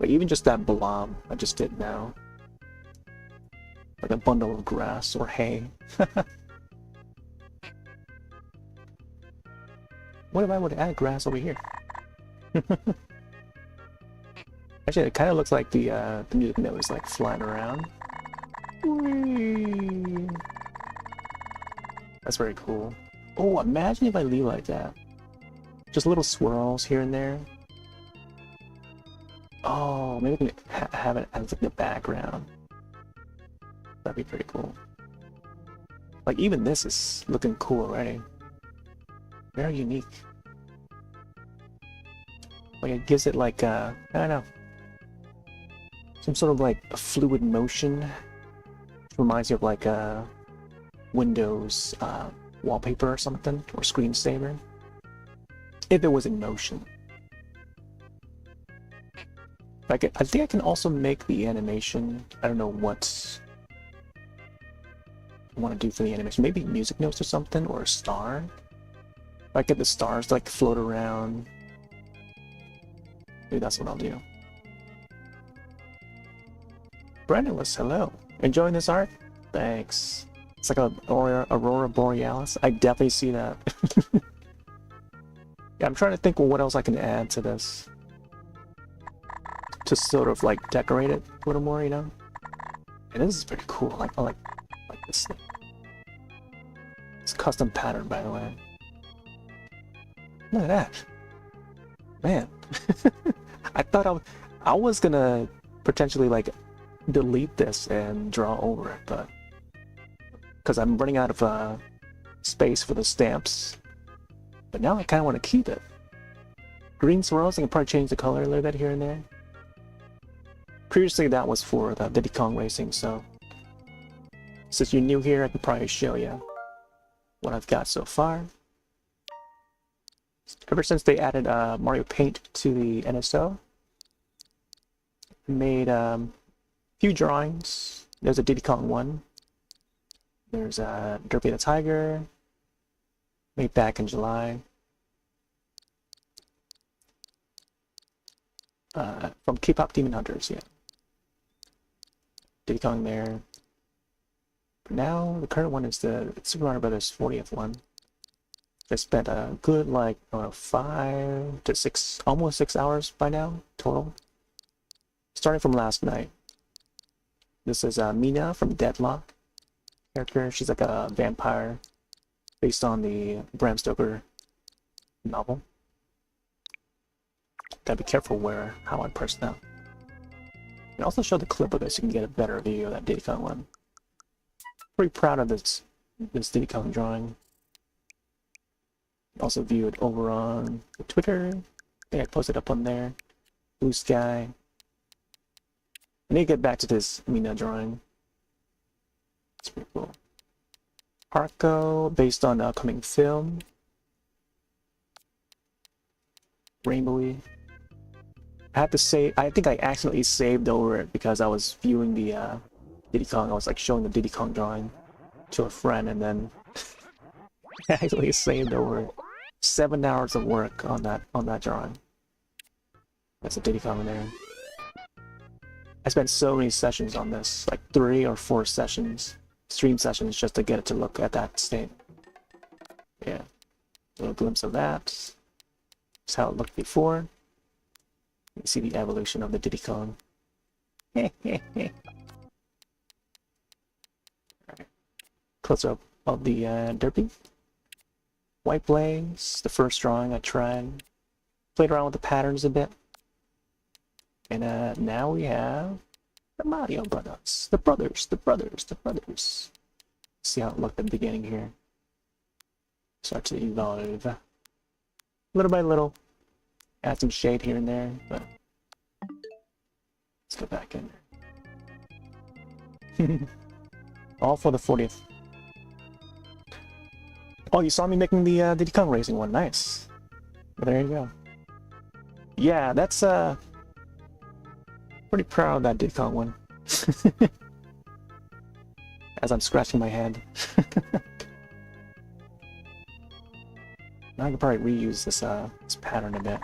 Like even just that blob I just did now. Like a bundle of grass or hay. What if I would add grass over here? Actually, it kind of looks like the music note is like flying around. Whee! That's very cool. Oh, imagine if I leave like that. Just little swirls here and there. Oh, maybe we can have it as like the background. That'd be pretty cool. Like even this is looking cool already. Very unique. Like it gives it like I don't know, some sort of like a fluid motion. Reminds you of like Windows wallpaper or something, or screensaver. If it was in motion. I think I can also make the animation. I don't know what I want to do for the animation. Maybe music notes or something, or a star. If I get the stars to like float around. Maybe that's what I'll do. Brandon was hello. Enjoying this art? Thanks. It's like a Aurora Borealis. I definitely see that. Yeah, I'm trying to think of what else I can add to this. To sort of like decorate it a little more, you know? And this is pretty cool. I like this thing. It's a custom pattern, by the way. Look at that. Man. I thought I was gonna potentially like delete this and draw over it, but because I'm running out of space for the stamps. But now I kind of want to keep it. Green swirls, I can probably change the color a little bit here and there. Previously that was for the Diddy Kong Racing, so since you're new here, I can probably show you what I've got so far. Ever since they added Mario Paint to the NSO, I made a few drawings. There's a Diddy Kong one. There's Derpy the Tiger, made back in July. From K-Pop Demon Hunters, yeah. Diddy Kong there. But now, the current one is the Super Mario Brothers 40th one. I spent a good, like, 5 to 6, almost 6 hours by now, total. Starting from last night. This is Mina from Deadlock. Character, she's like a vampire based on the Bram Stoker novel. Gotta be careful how I press that. And also show the clip of this so you can get a better view of that Diddy Kong one. Pretty proud of this Diddy Kong drawing. Also view it over on Twitter. I think I posted up on there. Blue Sky. I need to get back to this Mina drawing. It's pretty cool. Arco, based on the upcoming film. Rainbowy. I have to say, I think I accidentally saved over it because I was viewing the Diddy Kong. I was like showing the Diddy Kong drawing to a friend, and then I actually saved over 7 hours of work on that drawing. That's a Diddy Kong in there. I spent so many sessions on this, like 3 or 4 sessions, stream sessions, just to get it to look at that state. Yeah, a little glimpse of that. That's how it looked before. You see the evolution of the Diddy Kong. Alright. Close up of the Derpy. White Blaze, the first drawing I tried. Played around with the patterns a bit. And now we have the Mario Brothers. The brothers. See how it looked at the beginning here. Start to evolve. Little by little. Add some shade here and there, but let's go back in there. All for the 40th. Oh, you saw me making the Diddy Kong Racing one. Nice. Well, there you go. Yeah, that's pretty proud of that Diddy Kong one. As I'm scratching my head. Now I can probably reuse this this pattern a bit.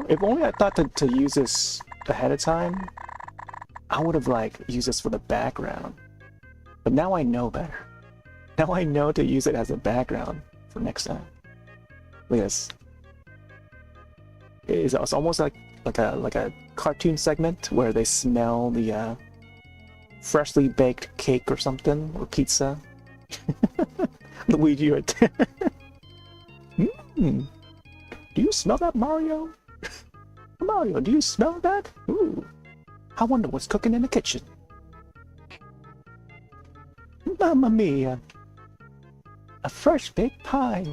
If only I thought to use this ahead of time, I would have like used this for the background. But now I know better. Now I know to use it as a background for next time. Look at this. It's almost like a cartoon segment where they smell the freshly baked cake or something, or pizza. Luigi right there. Do you smell that, Mario? Mario, do you smell that? Ooh, I wonder what's cooking in the kitchen. Mamma mia, a fresh baked pie.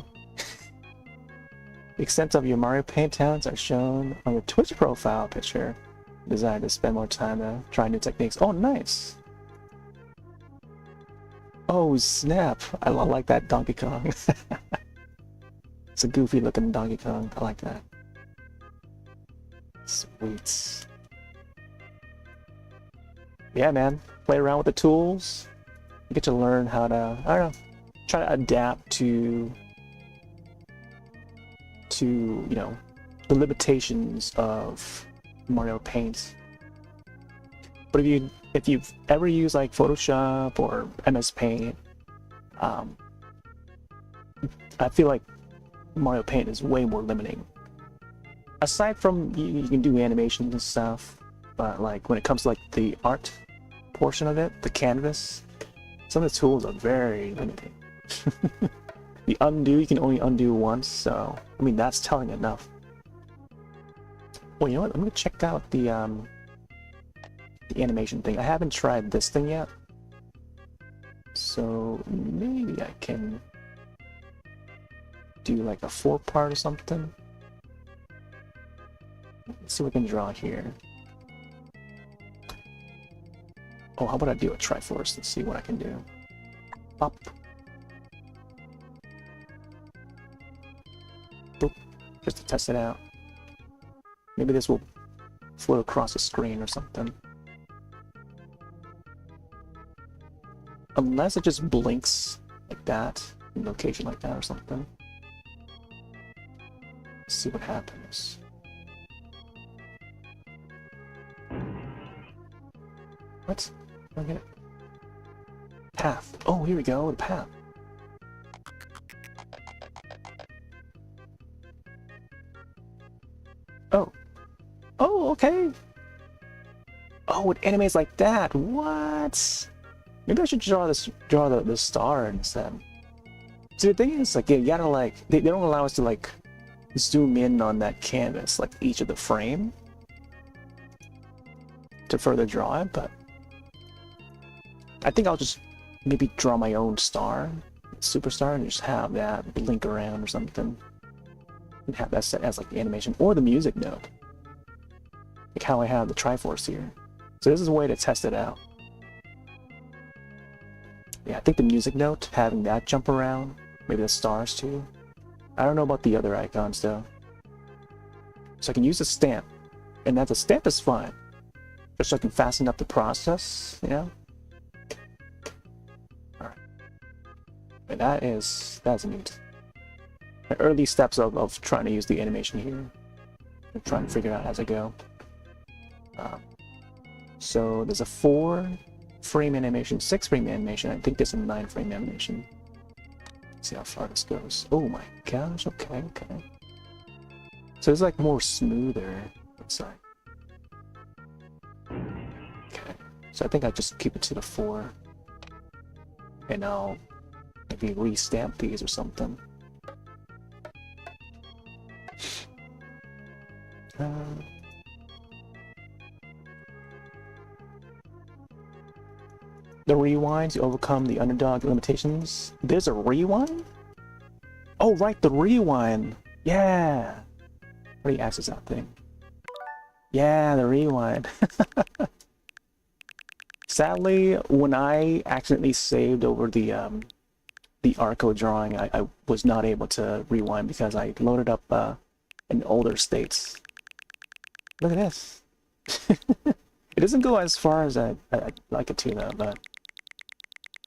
The extent of your Mario Paint talents are shown on your Twitch profile picture. Desire to spend more time trying new techniques. Oh, nice. Oh, snap. I like that Donkey Kong. It's a goofy looking Donkey Kong. I like that. Sweet. Yeah, man. Play around with the tools. You get to learn how to, I don't know, try to adapt to you know, the limitations of Mario Paint. But if you've ever used like Photoshop or MS Paint, I feel like Mario Paint is way more limiting. Aside from you can do animations and stuff, but like when it comes to like the art portion of it, the canvas, some of the tools are very limiting. The undo, you can only undo once, so I mean that's telling enough. Well, you know what? I'm gonna check out the animation thing. I haven't tried this thing yet, so maybe I can do like a 4-part or something. Let's see what we can draw here. Oh, how about I do a Triforce? Let's see what I can do. Pop. Boop. Just to test it out. Maybe this will float across the screen or something. Unless it just blinks like that, in location like that or something. Let's see what happens. What? I don't get it. Path. Oh, here we go, the path. Oh. Oh, okay. Oh, it animates like that. What? Maybe I should draw the star instead. See, the thing is, like, you gotta, like, they don't allow us to, like, zoom in on that canvas, like, each of the frame to further draw it, but I think I'll just maybe draw my own star, superstar, and just have that blink around or something. And have that set as, like, the animation, or the music note. Like how I have the Triforce here. So this is a way to test it out. Yeah, I think the music note, having that jump around, maybe the stars too. I don't know about the other icons though. So I can use a stamp, and that the stamp is fine. Just so I can fasten up the process, you know? Alright. And that's neat. The early steps of trying to use the animation here. I'm trying to figure out as I go. So there's a 4-frame animation, 6-frame animation. I think there's a 9-frame animation. Let's see how far this goes. Oh my gosh, okay. So it's like more smoother. Looks like. Okay. So I think I just keep it to the 4. And I'll maybe re-stamp these or something. The rewinds, you overcome the underdog limitations. There's a rewind? Oh, right, the rewind. Yeah. What do you access that thing? Yeah, the rewind. Sadly, when I accidentally saved over the Arco drawing, I was not able to rewind because I loaded up in older states. Look at this. It doesn't go as far as I'd like it to, though, but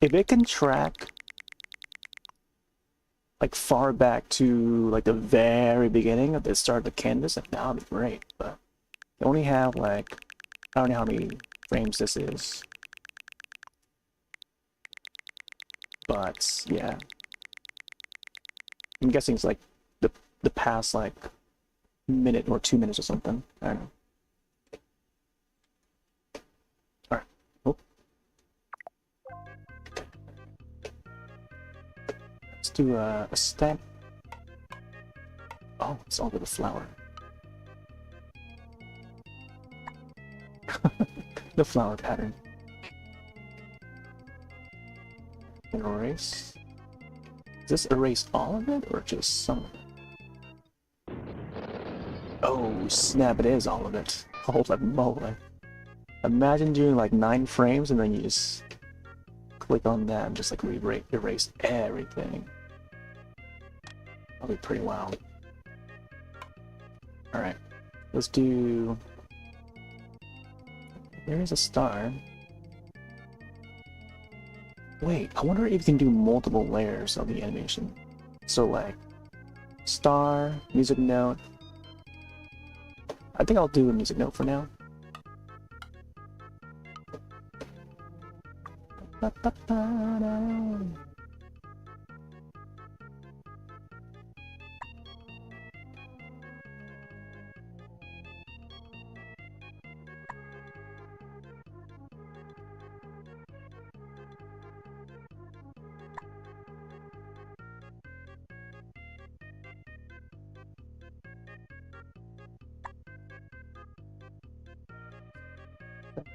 if it can track like far back to like the very beginning of the start of the canvas, like that would be great. But they only have like, I don't know how many frames this is. But yeah. I'm guessing it's like the past like minute or 2 minutes or something. I don't know. Alright. Oh. Let's do a stamp. Oh, it's all with a flower. The flower pattern. And erase. Does this erase all of it or just some of it? Oh snap, it is all of it. Holy moly. Imagine doing like 9 frames and then you just click on that and just like erase everything. That'll be pretty wild. Alright, let's do... There's a star. Wait, I wonder if you can do multiple layers of the animation. So like, star, music note. I think I'll do a music note for now.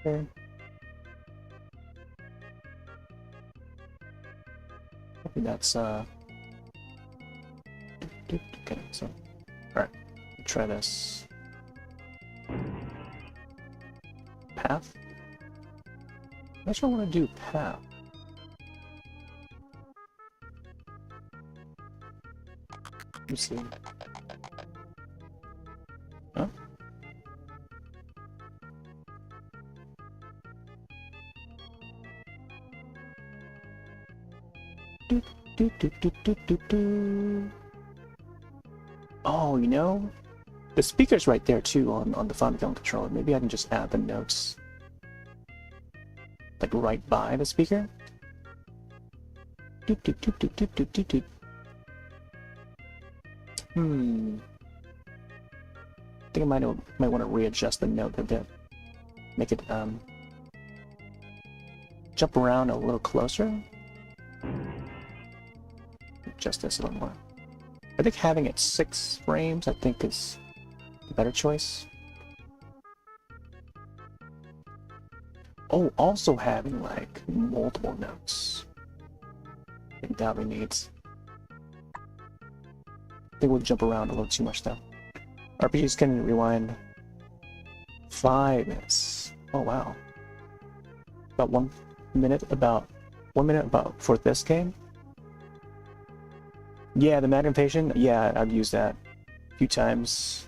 Okay. I think that's okay, so alright, try this. Path? I'm not sure I want to do path. Let me see. Huh? Oh, you know, the speaker's right there too on the Famicom controller. Maybe I can just add the notes like right by the speaker. I think I might want to readjust the note a bit. Make it jump around a little closer. Adjust this a little more. I think having it 6 frames, I think, is a better choice. Oh, also having like multiple notes. I think that we need. I think we'll jump around a little too much though. RPGs can rewind 5 minutes. Oh wow. About 1 minute. About 1 minute for this game. Yeah, the magnification. Yeah, I've used that a few times.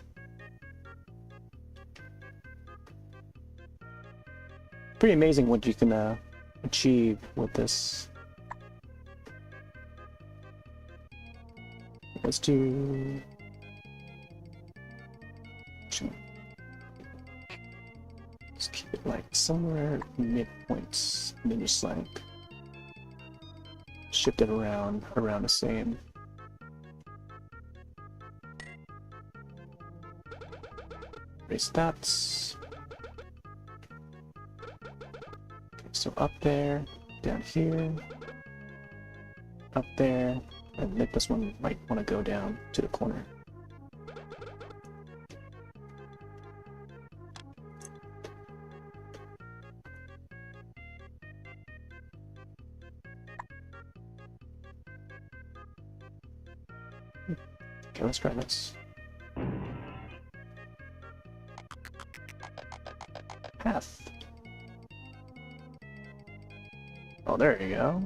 Pretty amazing what you can achieve with this. Let's do... like somewhere midpoints, and then just like shift it around the same. Raise that. Okay, so up there, down here, up there, and then this one might want to go down to the corner. Okay, let's try this. Path. Oh, there you go.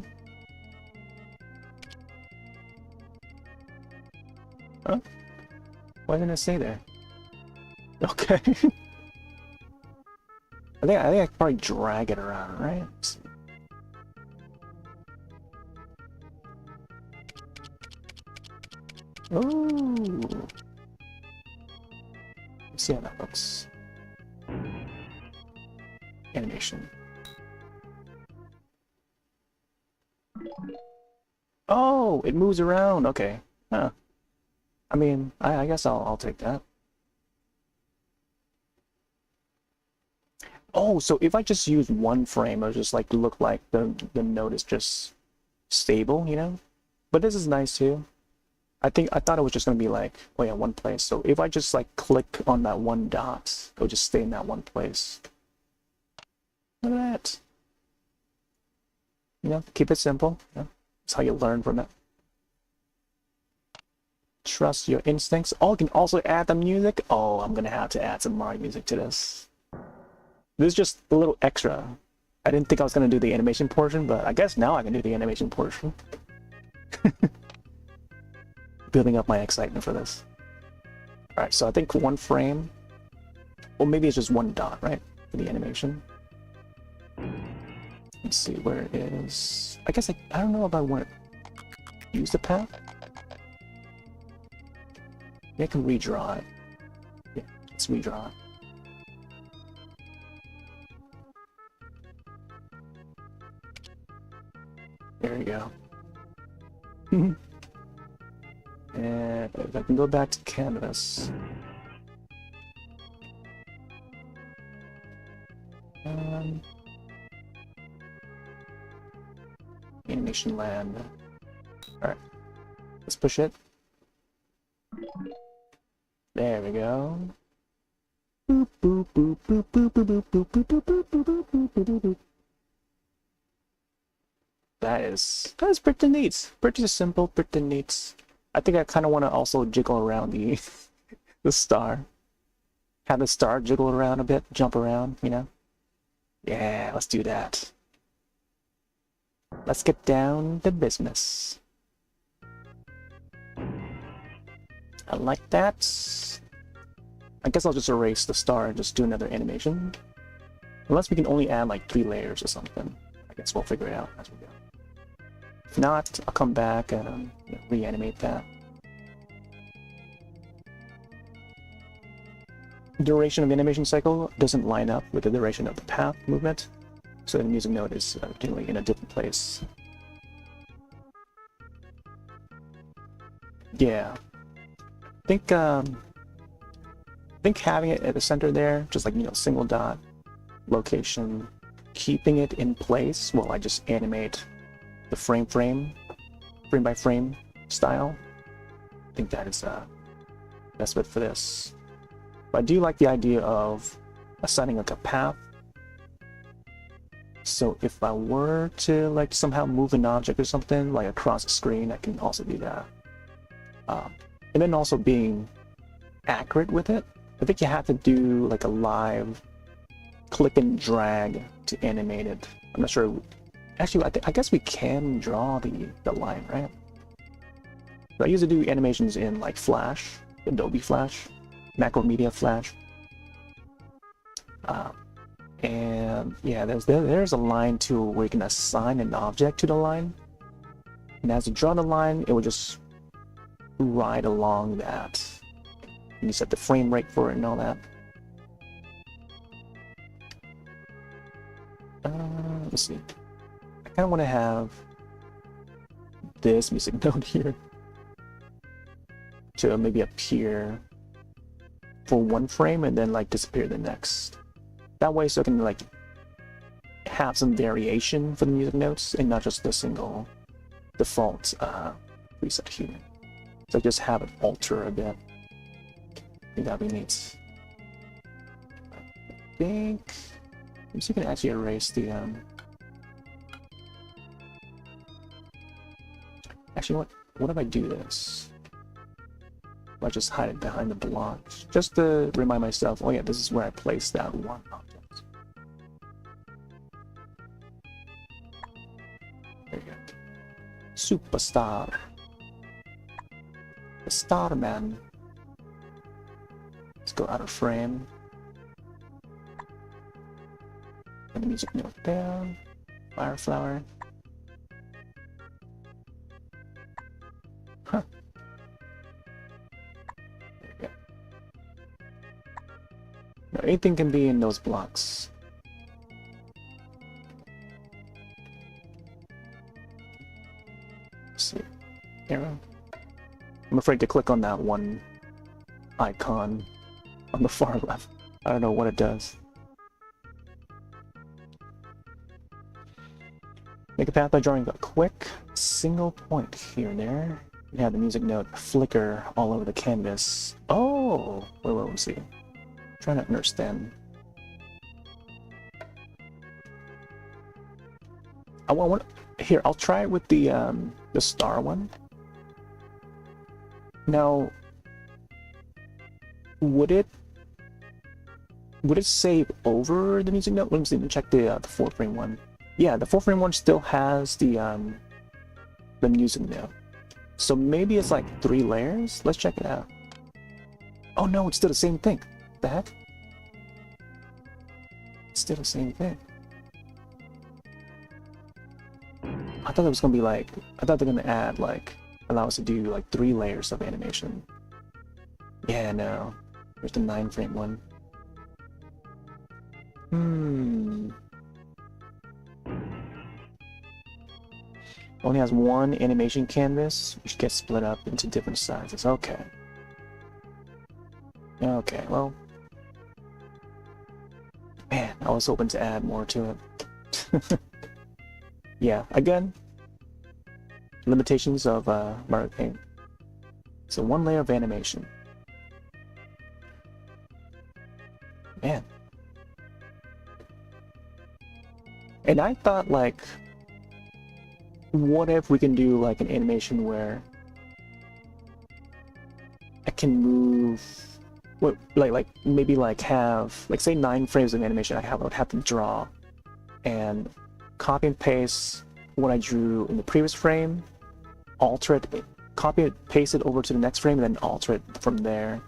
Huh? Why didn't it say there? Okay. I think I could probably drag it around, right? Ooh. Let's see how that looks. Animation. Oh, it moves around. Okay. Huh. I mean, I guess I'll take that. Oh, so if I just use one frame, it'll just like look like the node is just stable, you know? But this is nice too. I thought it was just gonna be like, oh yeah, one place. So if I just like click on that one dot, it'll just stay in that one place. Look at that. You know, keep it simple. You know? That's how you learn from it. Trust your instincts. Oh, you can also add the music. Oh, I'm gonna have to add some Mario music to this. This is just a little extra. I didn't think I was gonna do the animation portion, but I guess now I can do the animation portion. Building up my excitement for this. Alright, so I think one frame. Well, maybe it's just one dot, right? For the animation. Let's see where it is. I guess I don't know if I want to use the path. Yeah, I can redraw it. Yeah, let's redraw it. There you go. And if I can go back to canvas. Animation land. Alright. Let's push it. There we go. Boop, boop, boop, boop, boop, boop, boop, boop, boop, boop, boop, boop, boop, boop. That is pretty neat. Pretty simple, pretty neat. I think I kind of want to also jiggle around the the star. Have the star jiggle around a bit, jump around, you know? Yeah, let's do that. Let's get down to business. I like that. I guess I'll just erase the star and just do another animation. Unless we can only add like 3 layers or something. I guess we'll figure it out as we go. If not, I'll come back and reanimate that. Duration of the animation cycle doesn't line up with the duration of the path movement, so the music note is generally in a different place. Yeah, I think having it at the center there, just like, you know, single dot, location, keeping it in place while I just animate the frame by frame style. I think that is best fit for this. But I do like the idea of assigning like a path. So if I were to like somehow move an object or something like across the screen, I can also do that. And then also being accurate with it. I think you have to do like a live click and drag to animate it. I'm not sure. Actually, I guess we can draw the line, right? So I usually do animations in like Flash, Adobe Flash, Macromedia Flash. And yeah, there's a line tool where you can assign an object to the line. And as you draw the line, it will just ride along that. And you set the frame rate for it and all that. Let's see. I kind of want to have this music note here to maybe appear for one frame and then like disappear the next. That way, so I can like have some variation for the music notes and not just the single default preset here. So just have it alter a bit. I think that'd be neat. I think you can actually erase the Actually, what if I do this? I just hide it behind the block, just to remind myself, oh yeah, this is where I placed that one object. There you go. Superstar. The Star Man. Let's go out of frame. And the music note down. Fire flower. Huh. There you go. Now, anything can be in those blocks. Let's see. Arrow. I'm afraid to click on that one icon on the far left. I don't know what it does. Make a path by drawing a quick single point here and there. You have the music note flicker all over the canvas. Oh! Wait, let's see. I'm trying to understand. Here, I'll try it with the star one. Now, would it save over the music note? Let me see. Check the 4-frame one. Yeah, the 4-frame one still has the music note. So maybe it's like 3 layers. Let's check it out. Oh no, it's still the same thing. What the heck? It's still the same thing. I thought it was gonna be like, I thought they're gonna add like, allow us to do like 3 layers of animation. Yeah, no. There's the 9-frame one. Only has one animation canvas, which gets split up into different sizes. Okay. Okay, well. Man, I was hoping to add more to it. Yeah, again, limitations of Mario Paint. So 1 layer of animation. Man. And I thought, like, what if we can do like an animation where I can move, what, like maybe like have, like say 9 frames of animation I would have to draw and copy and paste what I drew in the previous frame, alter it, copy it, paste it over to the next frame, and then alter it from there,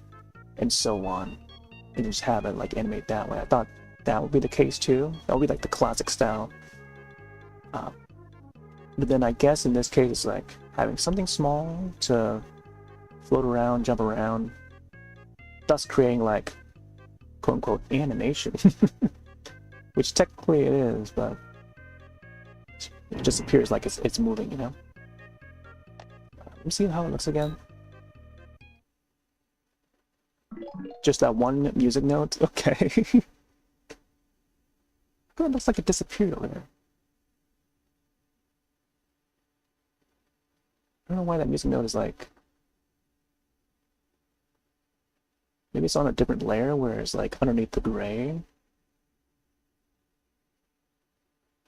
and so on, and just have it like animate that way. I thought that would be the case too. That would be like the classic style. But then I guess in this case it's like having something small to float around, jump around, thus creating like quote-unquote animation. Which technically it is, but it just appears like it's moving, you know? Let me see how it looks again. Just that one music note? Okay. It looks like it disappeared over there. I don't know why that music note is like... Maybe it's on a different layer where it's like underneath the gray.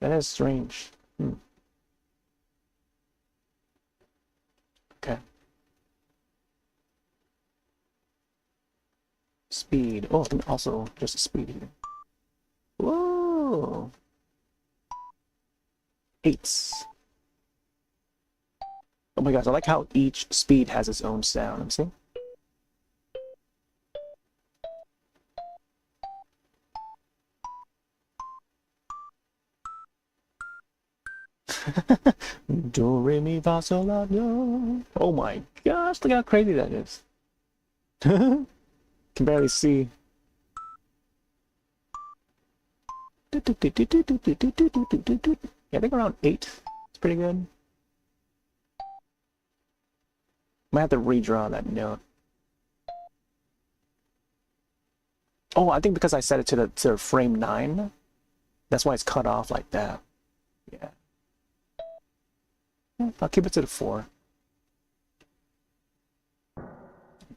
That is strange. Okay. Speed. Oh, and also just a speed here. Whoa! 8s. Oh my gosh, I like how each speed has its own sound. Let me see. Do, re, mi, fa, sol, la, do. Oh my gosh, look how crazy that is. Can barely see. I think around 8. It's pretty good. Might have to redraw that note. Oh, I think because I set it to frame 9, that's why it's cut off like that. Yeah. I'll keep it to the 4.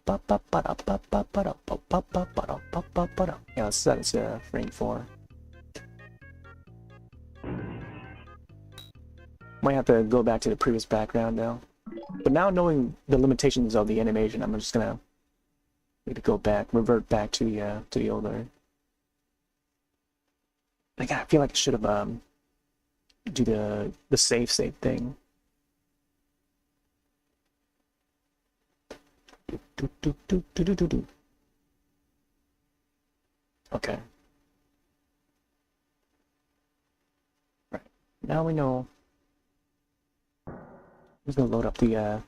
Yeah, let's set it to frame 4. Might have to go back to the previous background though. But now knowing the limitations of the animation, I'm just gonna need to go back, revert back to the older. Like I feel like I should have do the save thing. Okay. Right. Now we know. I'm just gonna load up the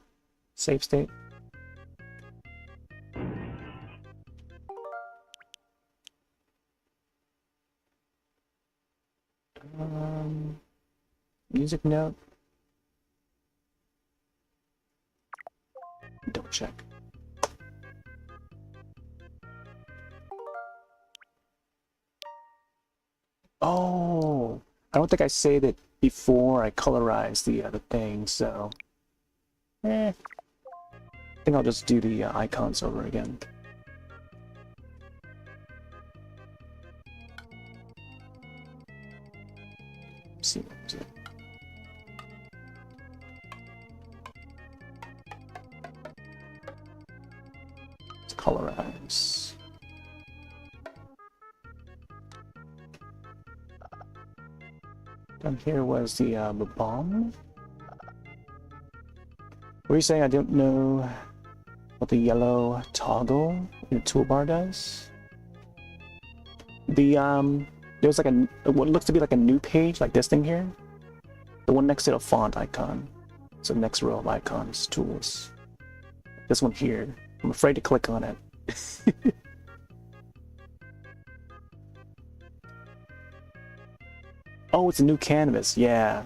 save state. Music note. Double check. Oh, I don't think I saved it before I colorized the thing, so I think I'll just do the icons over again. Let's see what is it. Let's colorize. Down here was the bomb. What are you saying? I don't know what the yellow toggle in the toolbar does. The there was like what looks to be like a new page, like this thing here. The one next to the font icon. So next row of icons, tools. This one here. I'm afraid to click on it. Oh, it's a new canvas, yeah.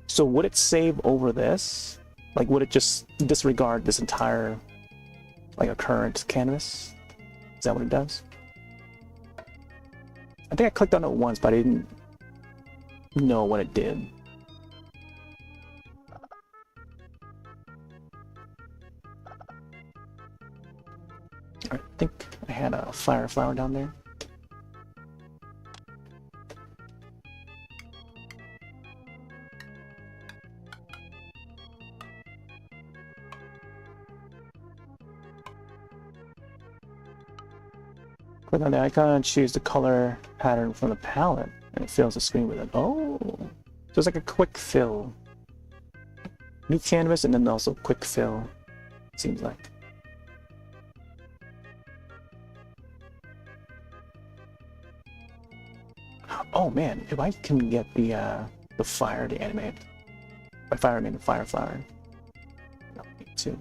So would it save over this? Like, would it just disregard this entire, like, a current canvas? Is that what it does? I think I clicked on it once, but I didn't know what it did. I think I had a fire flower down there. Click on the icon, choose the color pattern from the palette, and it fills the screen with it. Oh, so it's like a quick fill. New canvas and then also quick fill, seems like. Oh man, if I can get the fire to animate. By fire I mean the fire flower. No, me too.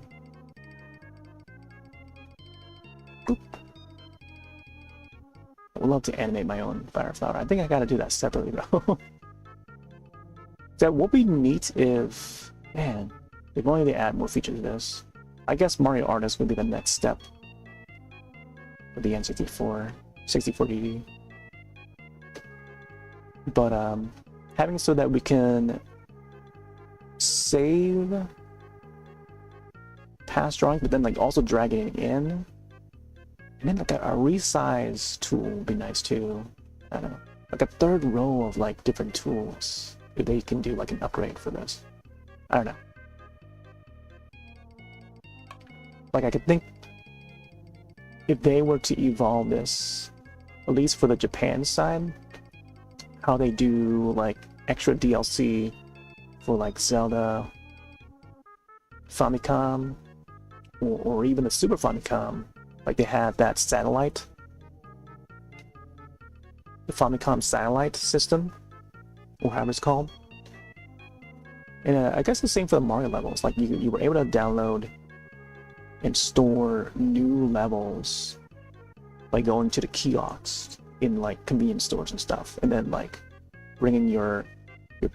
Boop. I would love to animate my own fire flower. I think I gotta do that separately though. That would be neat if, man, if only they add more features to this. I guess Mario Artist would be the next step for the N64, 64DD. But having it so that we can save past drawings, but then like also dragging it in, and then like a resize tool would be nice too. I don't know, like a third row of like different tools if they can do like an upgrade for this. I don't know. Like I could think if they were to evolve this, at least for the Japan side, how they do like extra DLC for like Zelda, Famicom, or even the Super Famicom. Like they have that satellite, the Famicom satellite system, or however it's called. And I guess the same for the Mario levels. Like you were able to download and store new levels by going to the kiosks in like convenience stores and stuff, and then like bring in your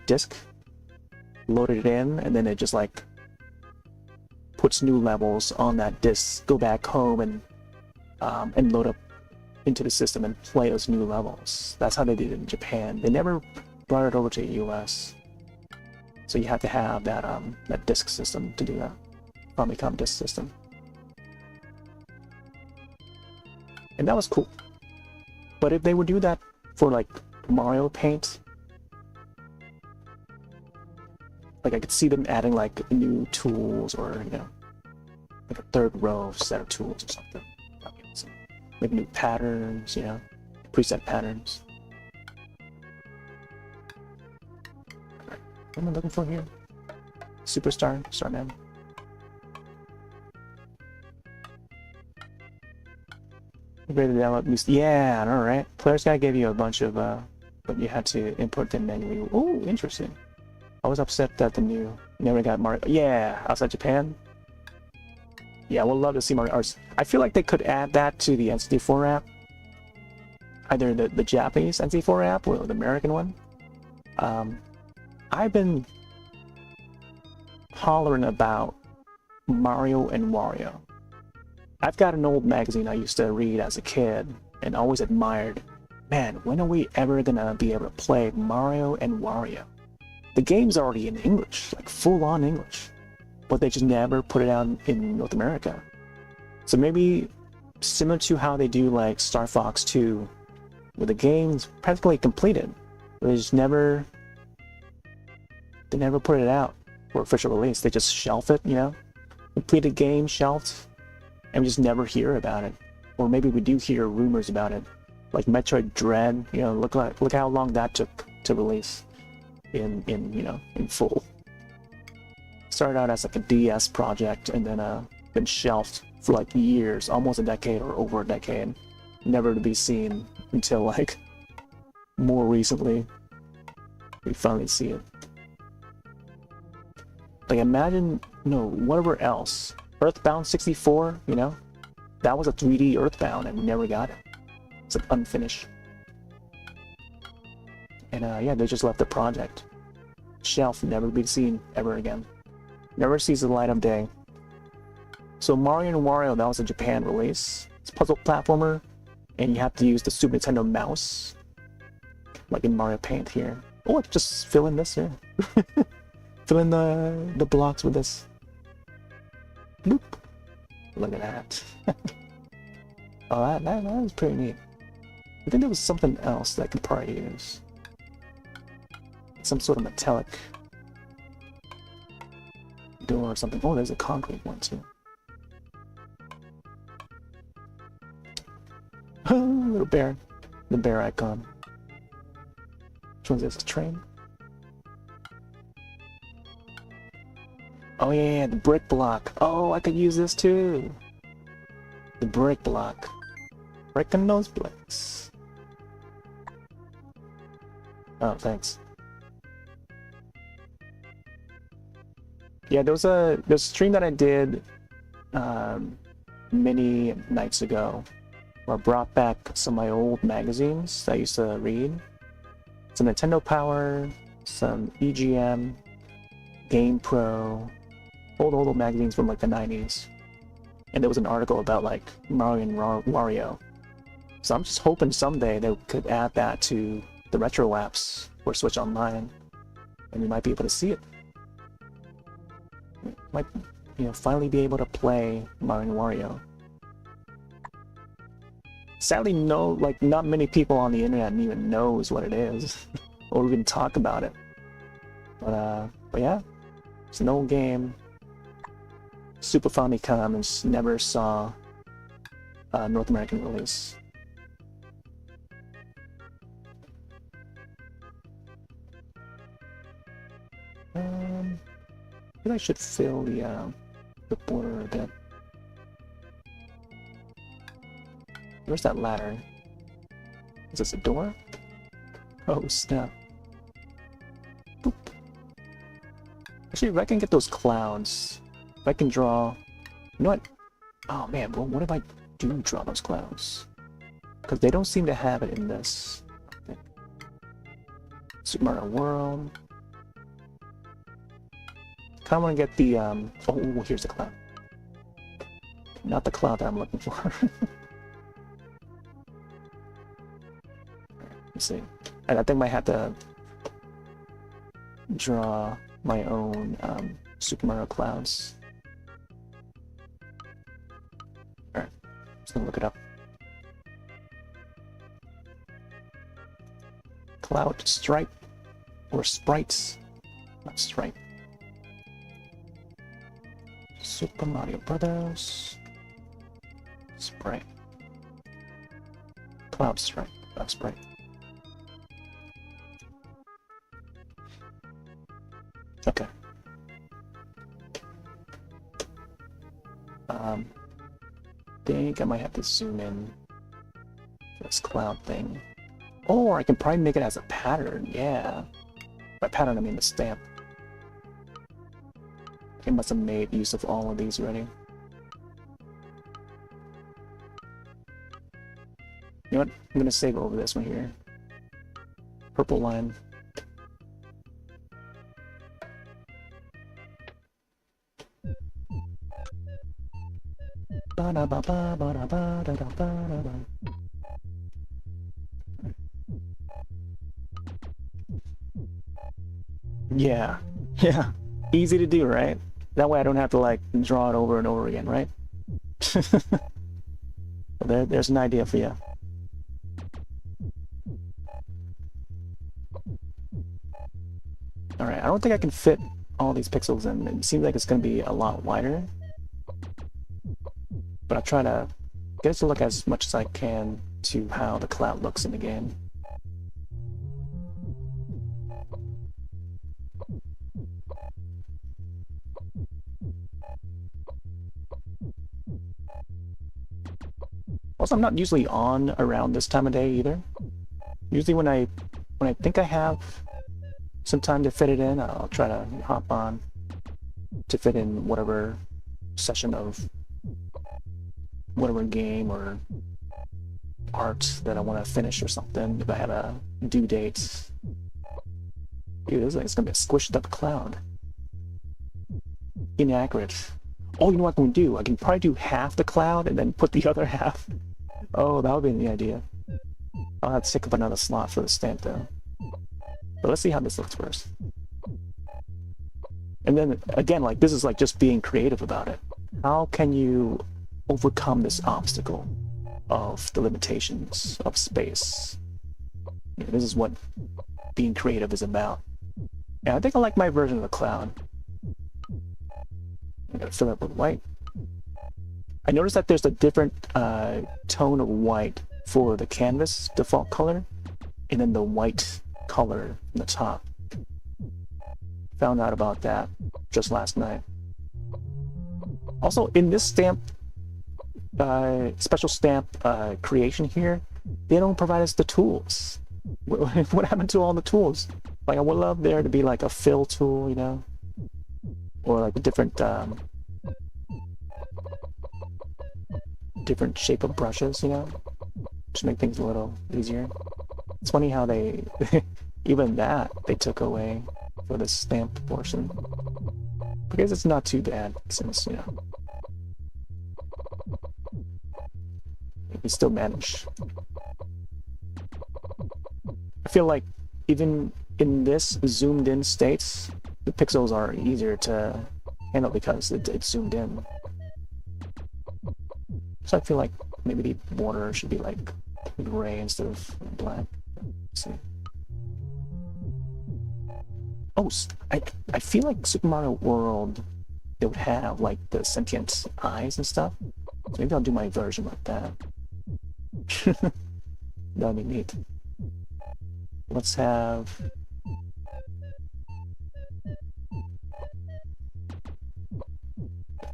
disc, load it in, and then it just like puts new levels on that disc. Go back home and load up into the system and play those new levels. That's how they did it in Japan. They never brought it over to the US. So you have to have that disc system to do that. Famicom disc system. And that was cool. But if they would do that for like Mario Paint, like I could see them adding like new tools, or you know, like a third row set of tools or something. That'd be awesome. Maybe new patterns, you know, preset patterns. What am I looking for here? Superstar, Starman. Yeah, I know, right? Players Guide gave you a bunch of, but you had to import them manually. Oh, interesting. I was upset that the new never got Mario. Yeah, outside Japan. Yeah, I would love to see Mario Arts. I feel like they could add that to the N64 app. Either the Japanese N64 app or the American one. I've been hollering about Mario and Wario. I've got an old magazine I used to read as a kid and always admired. Man, when are we ever gonna be able to play Mario and Wario? The game's already in English, like full-on English, but they just never put it out in North America. So maybe similar to how they do like Star Fox 2, where the game's practically completed, but they never put it out for official release. They just shelf it, you know? Completed game, shelved, and we just never hear about it. Or maybe we do hear rumors about it. Like Metroid Dread, you know, look how long that took to release in full. Started out as like a DS project and then been shelved for like years, almost a decade or over a decade. Never to be seen until like more recently we finally see it. Like imagine, you know, whatever else. Earthbound 64, you know? That was a 3D Earthbound and we never got it. It's like unfinished. And yeah, they just left the project. Shelf, never be seen ever again. Never sees the light of day. So Mario and Wario, that was a Japan release. It's a puzzle platformer, and you have to use the Super Nintendo mouse. Like in Mario Paint here. Oh, just fill in this here. Fill in the blocks with this. Bloop. Look at that. Oh, that was pretty neat. I think there was something else that I could probably use. Some sort of metallic door or something. Oh, there's a concrete one too. Little bear. The bear icon. Which one's this? A train? Oh yeah, the brick block. Oh, I could use this too. The brick block. Breaking those bricks. Oh, thanks. Yeah, there was a stream that I did many nights ago where I brought back some of my old magazines that I used to read. Some Nintendo Power, some EGM, Game Pro, old magazines from like the 90s. And there was an article about like Mario and Wario. So I'm just hoping someday they could add that to the retro apps for Switch Online, and we might be able to see it. Might, you know, finally be able to play Mario and Wario. Sadly, not many people on the internet even knows what it is, or even talk about it. But yeah, it's an old game. Super Famicom and never saw a North American release. I feel I should fill the border a bit. Where's that ladder? Is this a door? Oh snap. Boop. Actually, if I can get those clouds, if I can draw... You know what? Oh man, well, what if I do draw those clouds? Because they don't seem to have it in this. Super Mario World. Kind of want to get the, oh, here's the cloud. Not the cloud that I'm looking for. Let's see. I think I might have to draw my own Super Mario clouds. Alright, just gonna look it up. Cloud stripe or sprites, not stripe. Super Mario Brothers sprite. Cloud stripe, cloud sprite. Okay. Think I might have to zoom in for this cloud thing. Or I can probably make it as a pattern, yeah. By pattern, I mean the stamp. I must have made use of all of these already. You know what? I'm gonna save over this one here. Purple line. Yeah, yeah. Easy to do, right? That way I don't have to like draw it over and over again, right? There's an idea for you. Alright, I don't think I can fit all these pixels in. It seems like it's going to be a lot wider. But I'll try to get it to look as much as I can to how the cloud looks in the game. Also, I'm not usually on around this time of day either. Usually when I think I have some time to fit it in, I'll try to hop on to fit in whatever session of whatever game or art that I want to finish or something, if I had a due date. Dude, this is like, it's gonna be a squished up cloud. Inaccurate. Oh, you know what I can do? I can probably do half the cloud and then put the other half. Oh, that would be the idea. I'll have to take up another slot for the stamp though. But let's see how this looks first. And then again, like this is like just being creative about it. How can you overcome this obstacle of the limitations of space? Yeah, this is what being creative is about. And I think I like my version of the cloud. I'm gonna fill it with white. I noticed that there's a different tone of white for the canvas default color, and then the white color in the top. Found out about that just last night. Also, in this stamp, special stamp creation here, they don't provide us the tools. What happened to all the tools? Like, I would love there to be like a fill tool, you know, or like a different different shape of brushes, you know, just make things a little easier. It's funny how they even that they took away for the stamp portion, because it's not too bad since, you know, we still manage. I feel like even in this zoomed in states, the pixels are easier to handle because it's zoomed in. So I feel like maybe the border should be like gray instead of black. Let's see. Oh, I feel like Super Mario World, they would have like the sentient eyes and stuff. So maybe I'll do my version like that. That'd be neat. Let's have...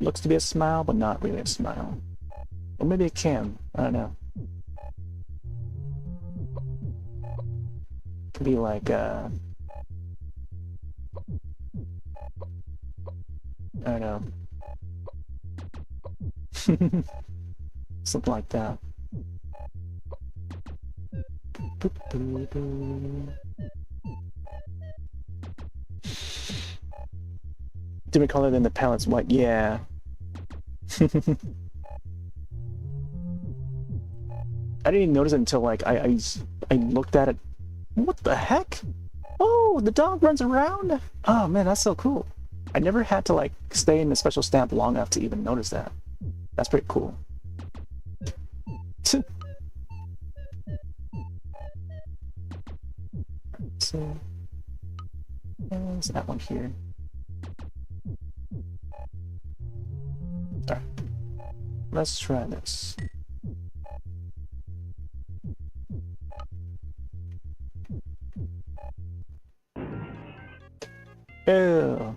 Looks to be a smile, but not really a smile. Or maybe it can. I don't know. Could be like, I don't know. Something like that. Different color than the palette's white. Yeah. I didn't even notice it until like I looked at it. What the heck? Oh, the dog runs around. Oh man, that's so cool. I never had to like stay in the special stamp long enough to even notice that. That's pretty cool. So, there's that one here. Alright. Let's try this. Ew.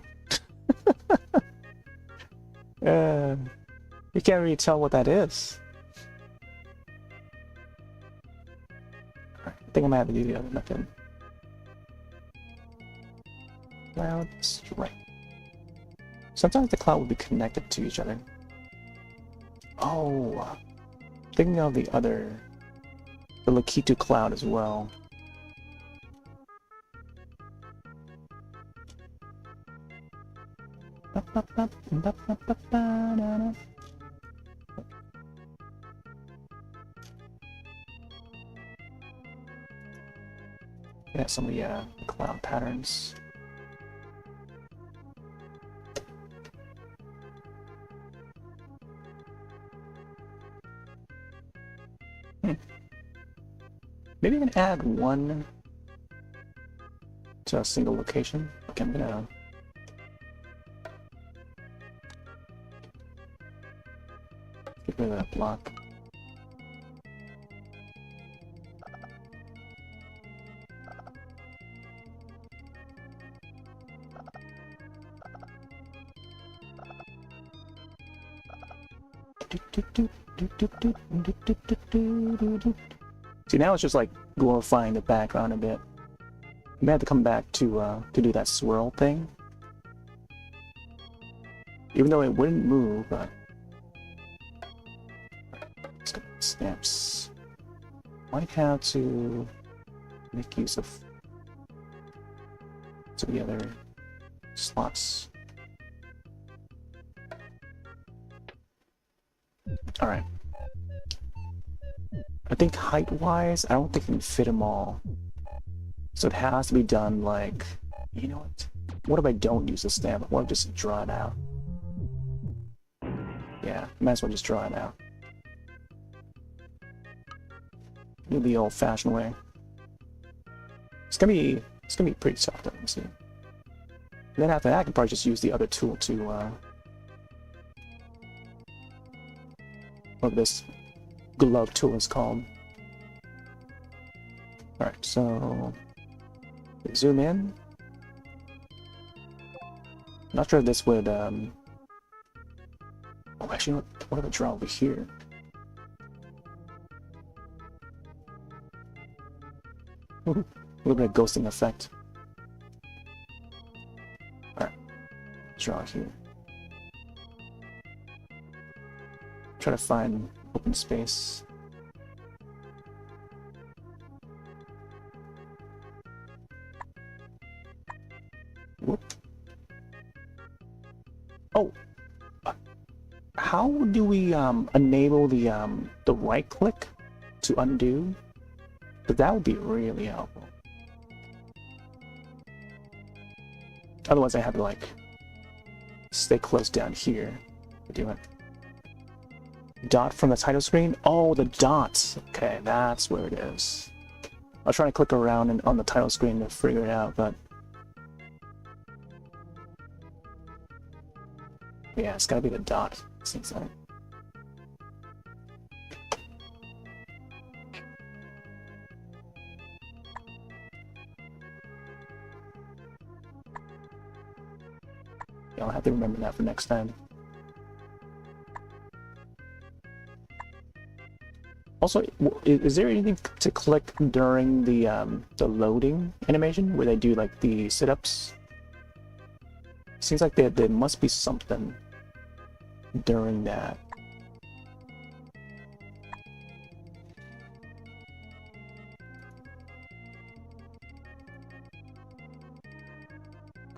You can't really tell what that is. Alright, I think I might have to do the other method. Cloud strike. Sometimes the cloud will be connected to each other. Oh, thinking of the Lakitu cloud as well. Yeah, some of the cloud patterns. Maybe I can add one to a single location. Okay, I'm gonna get rid of that block. See, now it's just like glorifying the background a bit. I may have to come back to do that swirl thing. Even though it wouldn't move, but stamps. Might have to make use of some of the other slots. Alright. I think height-wise, I don't think we can fit them all. So it has to be done like, you know what? What if I don't use the stamp? What if I just draw it out? Yeah, might as well just draw it out. Do the old-fashioned way. It's gonna be pretty soft. Let me see. And then after that, I can probably just use the other tool to what this glove tool is called. Alright, so zoom in. Not sure if this would oh, actually, what if I draw over here? A little bit of ghosting effect. Alright, draw here. Try to find open space. Whoop. Oh, how do we enable the right click to undo? But that would be really helpful. Otherwise, I have to like stay close down here to do it. Dot from the title screen? Oh, the dots. Okay, that's where it is. I was trying to click around on the title screen to figure it out, but yeah, it's gotta be the dot. Seems like. Yeah, I'll have to remember that for next time. Also, is there anything to click during the loading animation where they do like the sit-ups? Seems like there must be something during that.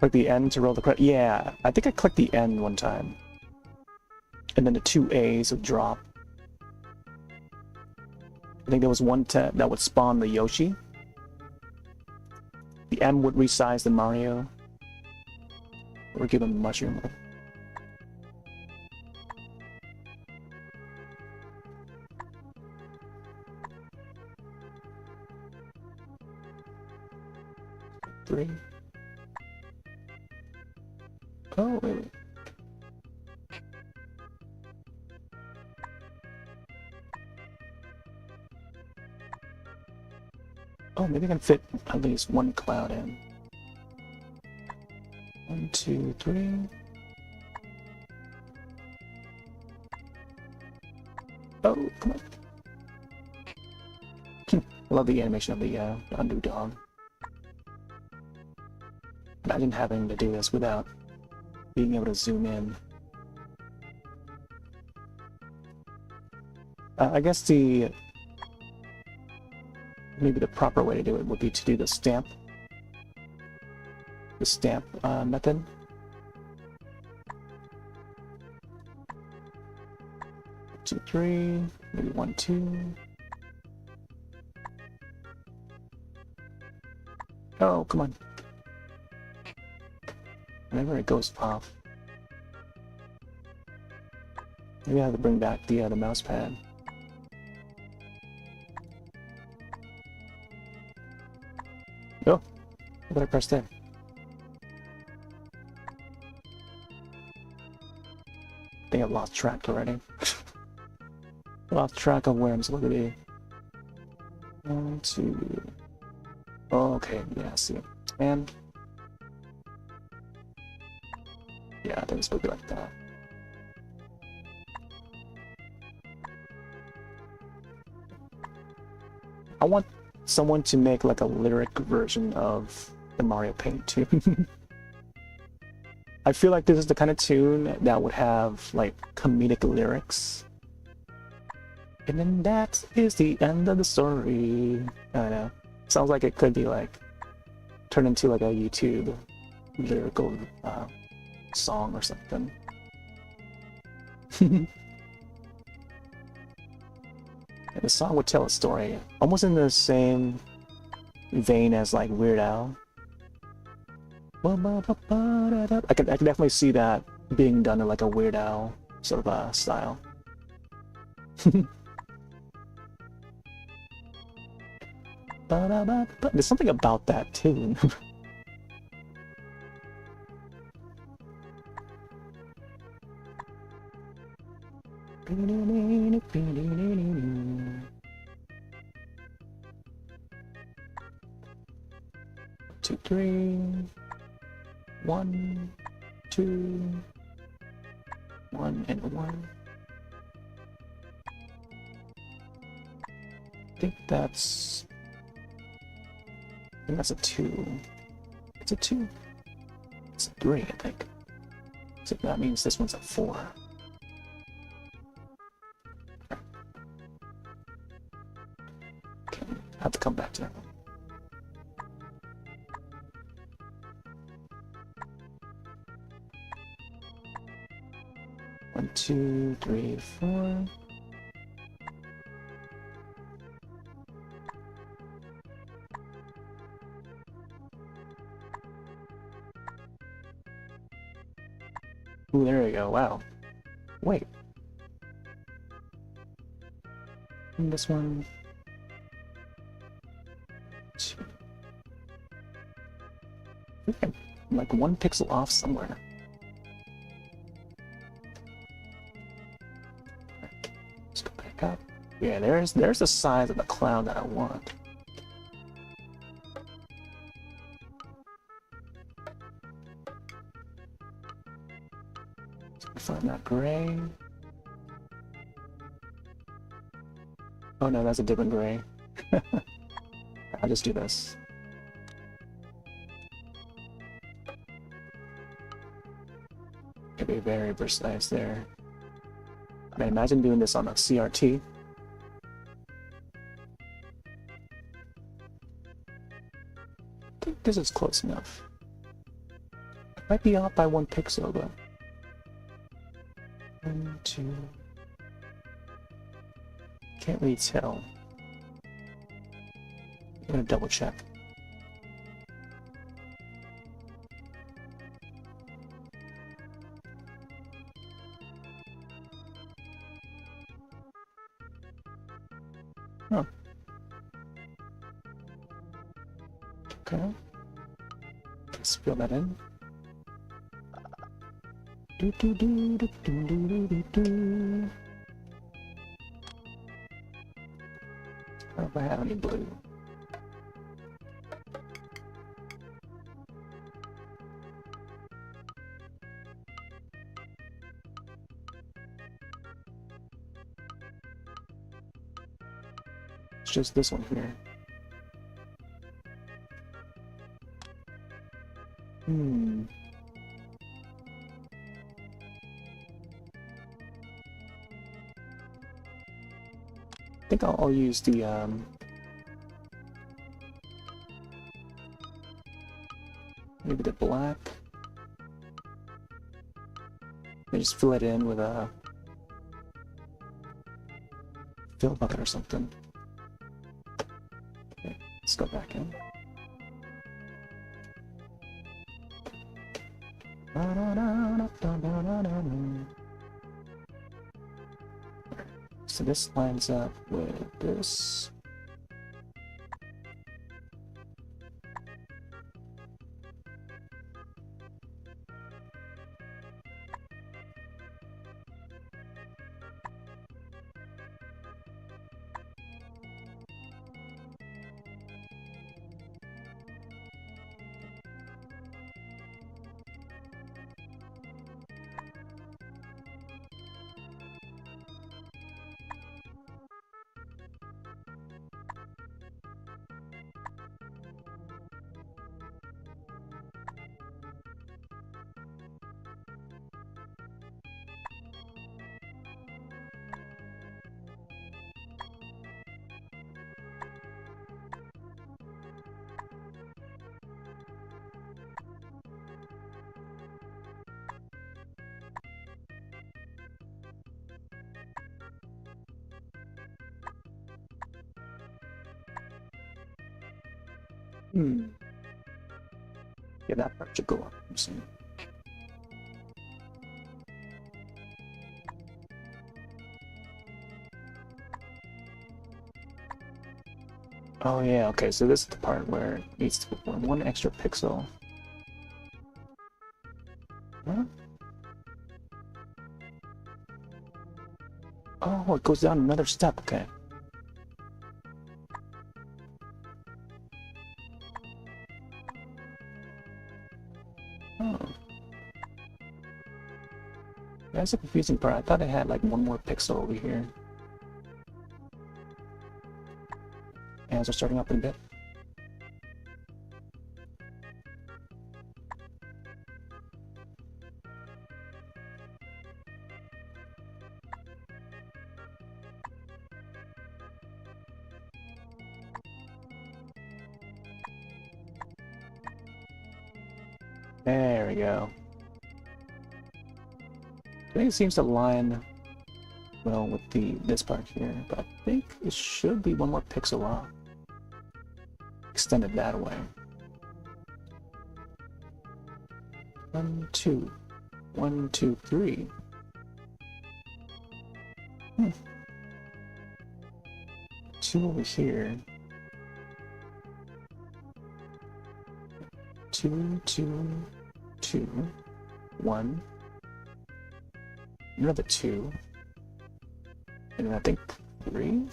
Click the N to roll the credit. Yeah, I think I clicked the N one time. And then the 2 A's would drop. I think there was one that would spawn the Yoshi. The M would resize the Mario. Or give him a mushroom. Three. Oh, wait. Oh, maybe I can fit at least one cloud in. 1, 2, 3. Oh, come on. I love the animation of the undo dog. Imagine having to do this without being able to zoom in. I guess maybe the proper way to do it would be to do the stamp method. Two, three, maybe 1, 2. Oh, come on. Whenever it goes off. Maybe I have to bring back the mouse pad. Oh, what did I press there? I think I've lost track already. Lost track of where I'm supposed to be. 1, 2. Oh, okay, yeah, I see it. And yeah, I think it's supposed to be like that. I want someone to make like a lyric version of the Mario Paint tune. I feel like this is the kind of tune that would have like comedic lyrics. And then that is the end of the story. I don't know. Sounds like it could be like turned into like a YouTube lyrical song or something. And the song would tell a story, almost in the same vein as like Weird Al. I can definitely see that being done in like a Weird Al sort of style. There's something about that tune. Two, 3. 1, 2. 1 and 1. I think that's a 2. It's a 2. It's a 3, I think. So that means this one's a 4. Okay, I have to come back to that one. One, 2, 3, 4. Ooh, there we go. Wow. Wait. And this one. 2. I think I'm like 1 pixel off somewhere. Right. Let's go back up. Yeah, there's the size of the cloud that I want. Find that gray. Oh no, that's a different gray. I'll just do this. Can be very precise there. I mean, imagine doing this on a CRT. I think this is close enough. Might be off by 1 pixel, but 1, 2. Can't really tell. I'm gonna double check. Huh. Okay. Let's fill that in. Do do do do do do do do. I don't know if I have any blue. It's just this one here. I think I'll use the maybe the black. And just fill it in with a fill bucket or something. Okay, let's go back in. So this lines up with this. Yeah, that part should go up. I'm seeing. Oh yeah, okay, so this is the part where it needs to be 1 extra pixel. Huh? Oh, it goes down another step, okay. Oh. That's a confusing part. I thought it had like 1 more pixel over here. Hands are starting up in a bit. There we go. I think it seems to line well with this part here, but I think it should be 1 more pixel off. Extended that way. 1, 2. 1, 2, 3. 2 over here. 2, 2, 2, 1. Another 2. And then I think 3? 1,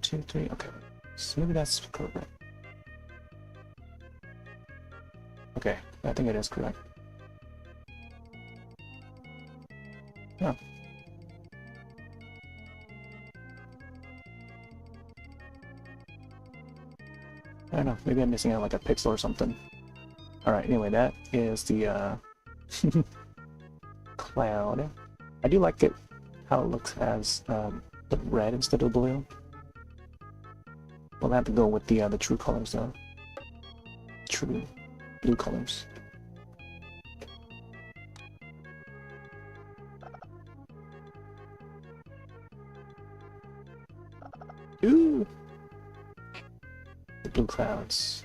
2, 3. Okay. So maybe that's correct. Okay, I think it is correct. Yeah. I don't know, maybe I'm missing out like a pixel or something. Alright, anyway, that is the cloud. I do like it how it looks as the red instead of blue. We'll have to go with the true colors though. True blue colors. Ooh! The blue clouds.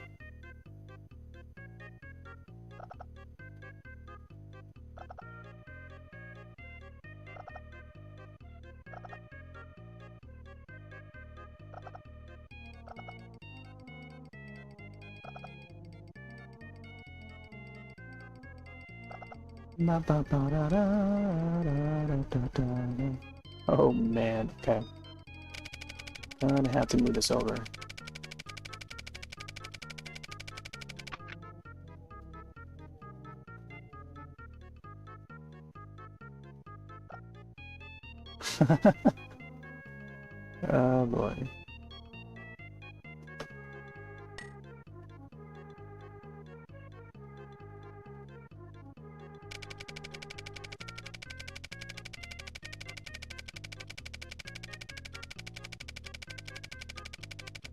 Oh man, okay. Gonna have to move this over. Oh boy.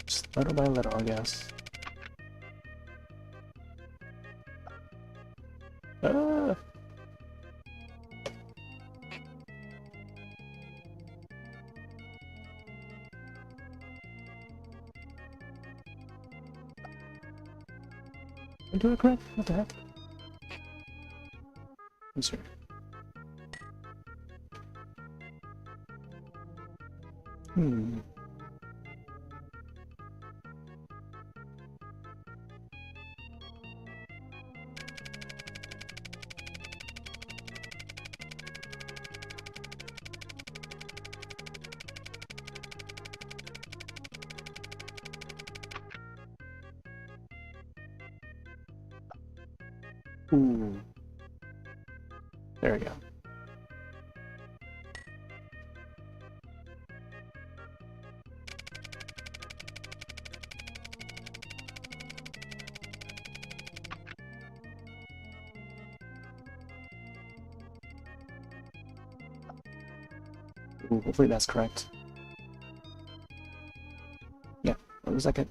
Just little by little, I guess. Ah! Did I do it correct? What the heck? I'm sorry. Hmm. Ooh. There we go. Ooh, hopefully that's correct. Yeah, it was like it.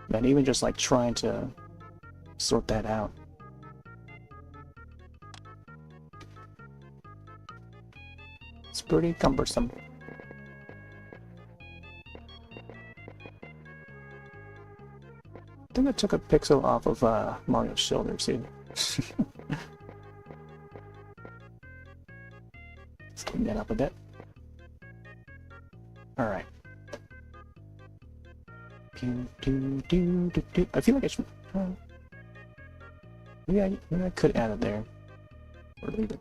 Man, even just like trying to sort that out. It's pretty cumbersome. I think I took a pixel off of Mario's shoulder too. Let's clean that up a bit. Alright. I feel like I should... maybe I could add it there. Or leave it.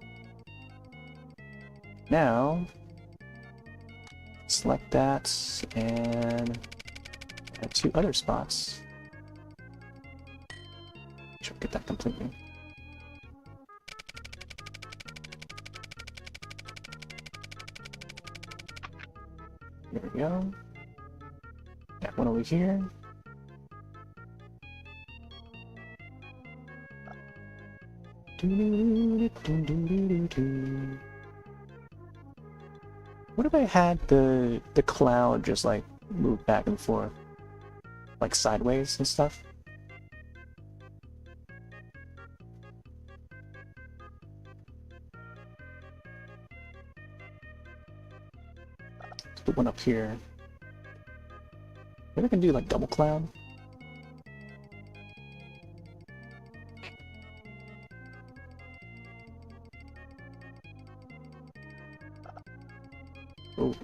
Now... select that, and... add 2 other spots. Make sure I get that completely. There we go. That one over here. What if I had the cloud just like move back and forth, like sideways and stuff? Let's put one up here. Maybe I can do like double cloud. Oh.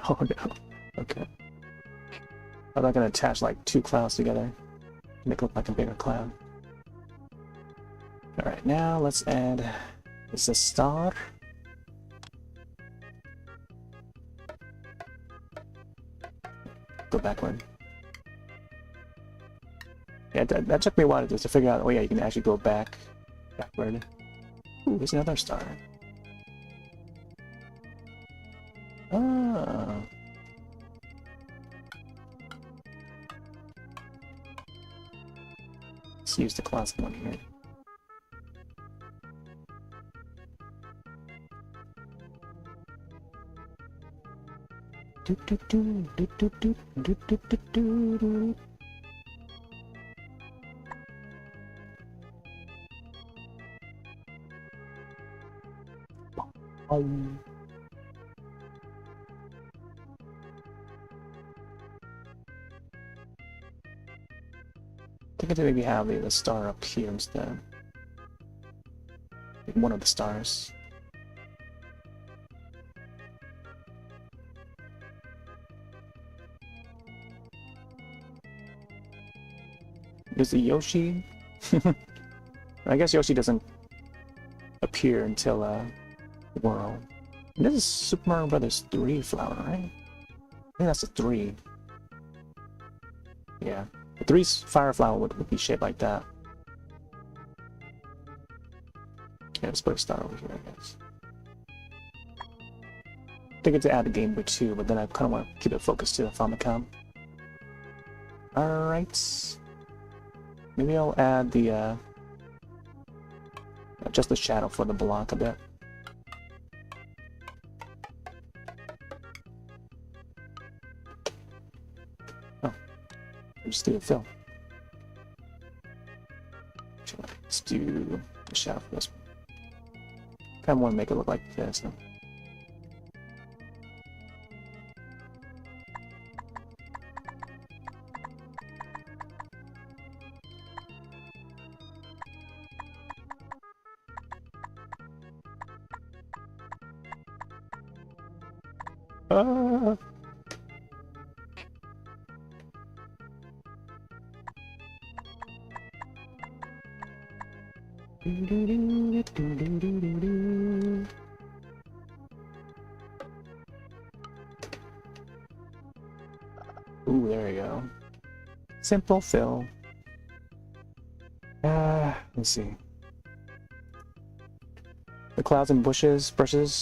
Oh no. Okay. I'm not gonna attach like 2 clouds together. Make it look like a bigger cloud. Alright, now let's add this a star. Go backward. Yeah, that took me a while to figure out, oh yeah, you can actually go backward. Ooh, there's another star. Ah. Let's use the classic one here. Do, do, do, do, do, do, do, do, do, do, do. I think I maybe have the star up here instead. One of the stars. There's the Yoshi. I guess Yoshi doesn't appear until World. And this is Super Mario Brothers 3 flower, right? I think that's a 3. Yeah. The 3's fire flower would be shaped like that. Yeah, let's put a star over here, I guess. Thinking to add the Game Boy too, but then I kind of want to keep it focused to the Famicom. Alright. Maybe I'll add the, just the shadow for the block a bit. Oh. I'll just do a fill. Let's do the shadow for this one. Kind of want to make it look like this. Huh? Ooh, there we go. Simple fill. Let's see. The clouds and bushes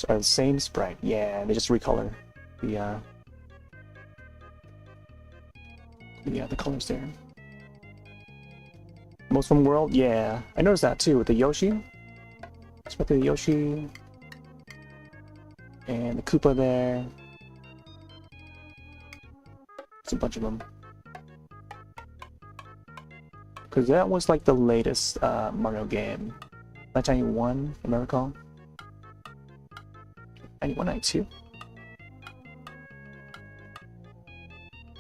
are the same sprite. Yeah, they just recolor the colors there. Most from World, yeah. I noticed that too with the Yoshi. Especially the Yoshi and the Koopa there. It's a bunch of them. Because that was like the latest Mario game. 1991, if I recall. 91, 92.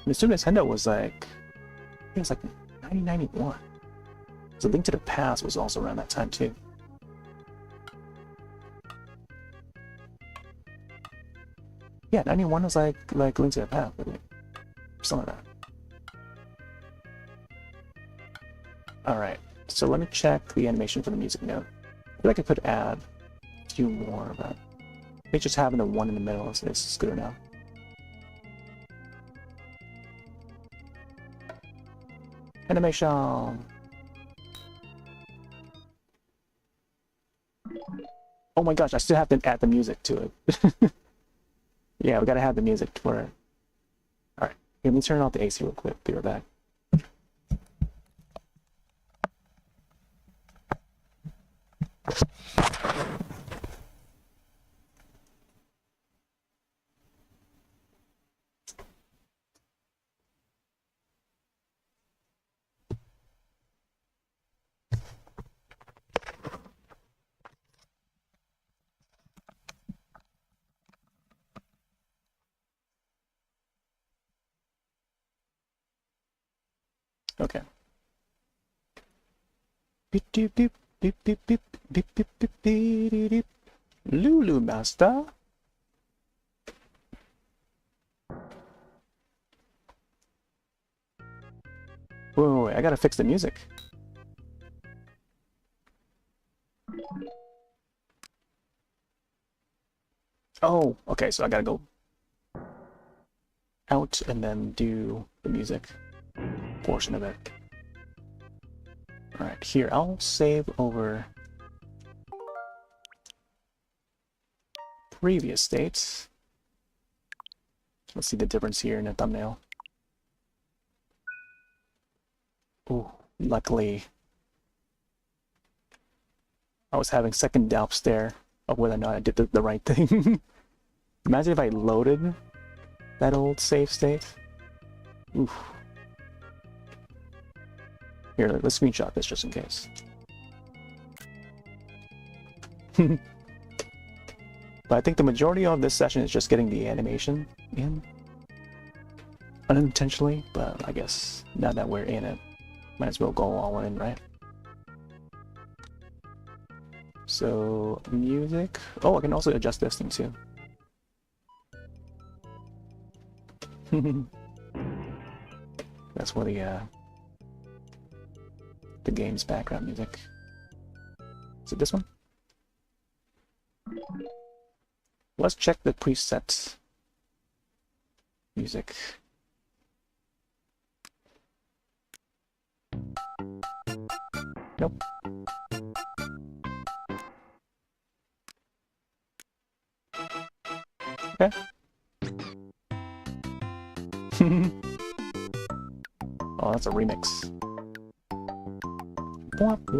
The Super Nintendo was like, I think it was like 1991. So Link to the Past was also around that time too. Yeah, 91 was like Link to the Past, something like that. Alright, so let me check the animation for the music note. I feel like I could add a few more, but I think just having the one in the middle is good enough. Animation! Oh my gosh, I still have to add the music to it. Yeah, we gotta have the music for it. Alright, let me turn off the AC real quick, be right back. Okay. Beep beep beep beep beep beep beep beep beep beep beep. Lulu Master. Wait, I gotta fix the music. Oh, okay, so I gotta go out and then do the music portion of it. Alright, here, I'll save over previous states. Let's see the difference here in the thumbnail. Ooh, luckily I was having second doubts there of whether or not I did the right thing. Imagine if I loaded That old save state. Oof. Here, let's screenshot this just in case. But I think the majority of this session is just getting the animation in. Unintentionally, but I guess now that we're in it, might as well go all in, right? So, music. Oh, I can also adjust this thing too. That's for the game's background music. Is it this one? Let's check the preset music. Nope. Okay. Oh, that's a remix. Nope.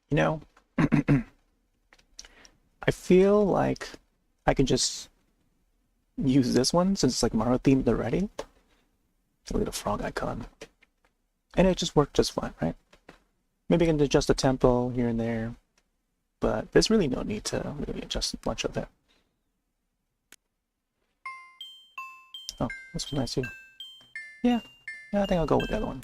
You know, I feel like I can just use this one since it's like Mario themed already. Look at the frog icon. And it just worked just fine, right? Maybe I can adjust the tempo here and there, but there's really no need to really adjust much of it. Oh, this was nice too. Yeah, I think I'll go with the other one.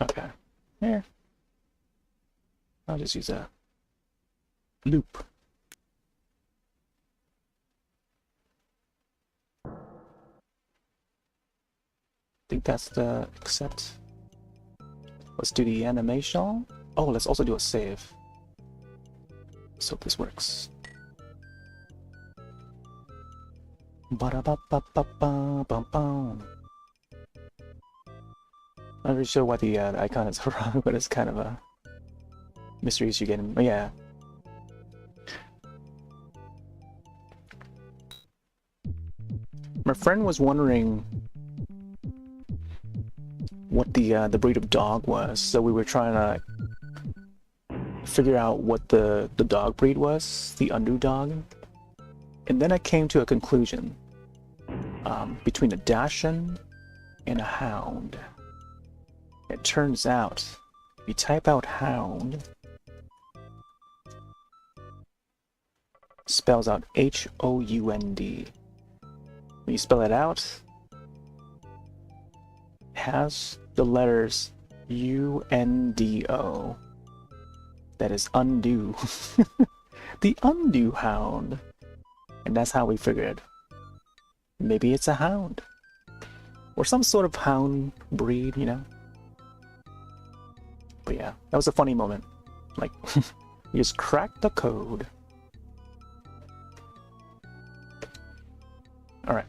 Okay, here. I'll just use a loop. I think that's the accept. Let's do the animation. Oh, let's also do a save. Let's hope this works. Ba-da-ba-ba-ba-ba-bum-bum. Not really sure why the icon is wrong, but it's kind of a mysteries you get in. Oh, yeah. My friend was wondering what the breed of dog was, so we were trying to figure out what the dog breed was, the undo dog, and then I came to a conclusion between a Dachshund and a Hound. It turns out, if you type out Hound, spells out H-O-U-N-D. When you spell it out, it has the letters U-N-D-O. That is undo. The undo hound. And that's how we figured. Maybe it's a hound. Or some sort of hound breed, you know? But yeah, that was a funny moment. Like, you just cracked the code. Alright.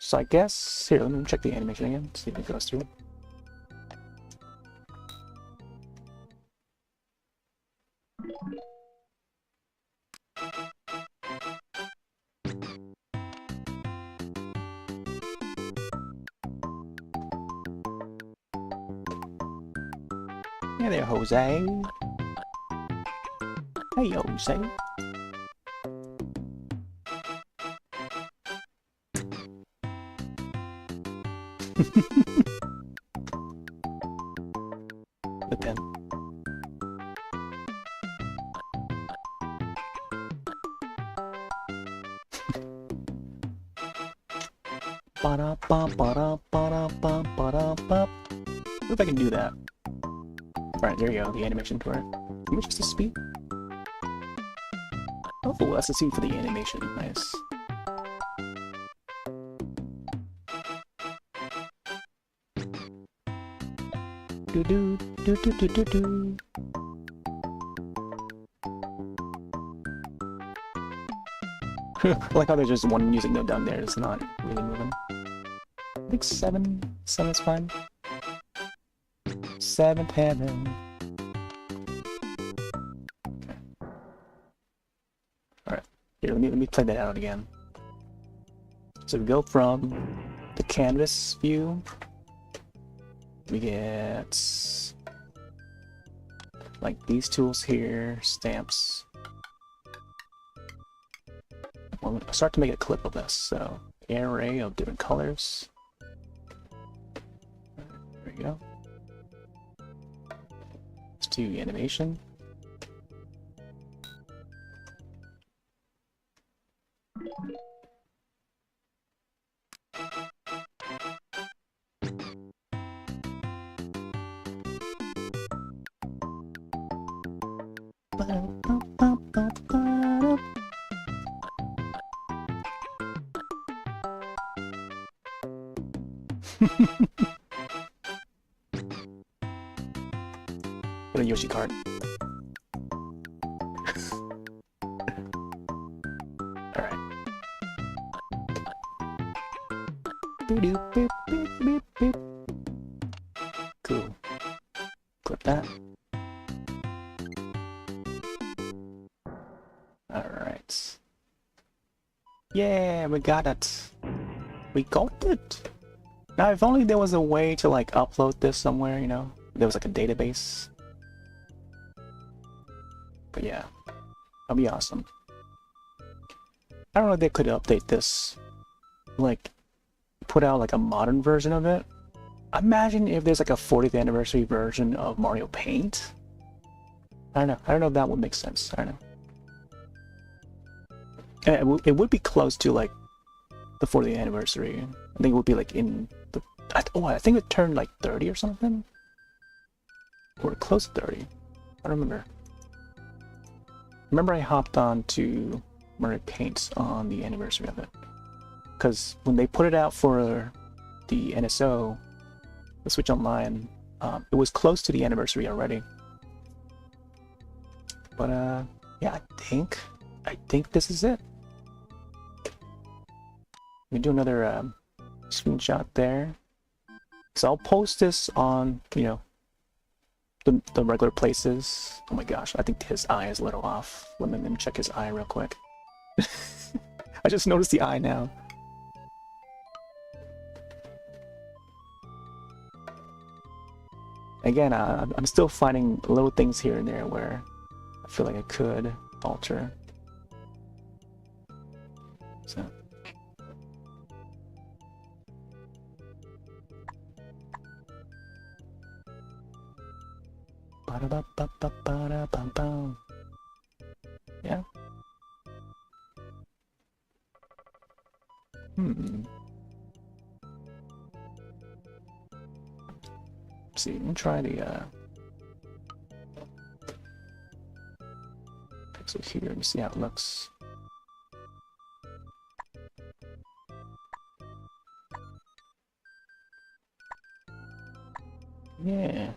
So I guess... Here, let me check the animation again, see if it goes through. Hey there, Jose. Hey, Jose. The pen. Ba-da-ba-ba-da-ba-da-ba-ba-da-ba. What if I can do that? Alright, there you go, the animation for it. Maybe just the speed? Oh, that's the speed for the animation. Nice. Do do do do do do do. I like how there's just one music note down there. It's not really moving. I think 7 is fine. 7th heaven. Okay. Alright, here, let me play that out again. So we go from the canvas view. We get like these tools here, stamps. Well, I'll start to make a clip of this. So array of different colors. There we go. Let's do animation. Get a Yoshi card. Alright. Cool. Clip that. Alright. Yeah, we got it. We got it. Now, if only there was a way to like upload this somewhere, you know? There was like a database. But yeah, that'd be awesome. I don't know if they could update this, like, put out like a modern version of it. Imagine if there's like a 40th anniversary version of Mario Paint. I don't know. I don't know if that would make sense. I don't know. It would be close to like the 40th anniversary. I think it would be like in the... I think it turned like 30 or something. Or close to 30. I don't remember. Remember I hopped on to Mario Paint on the anniversary of it. Because when they put it out for the NSO, the Switch Online, it was close to the anniversary already. But yeah, I think this is it. Let me do another screenshot there. So I'll post this on, you know, the regular places. Oh my gosh, I think his eye is a little off. Let me check his eye real quick. I just noticed the eye now. Again, I'm still finding little things here and there where I feel like I could alter. So. Yeah. Let's see, let me try the pixel here and see how it looks. Yeah.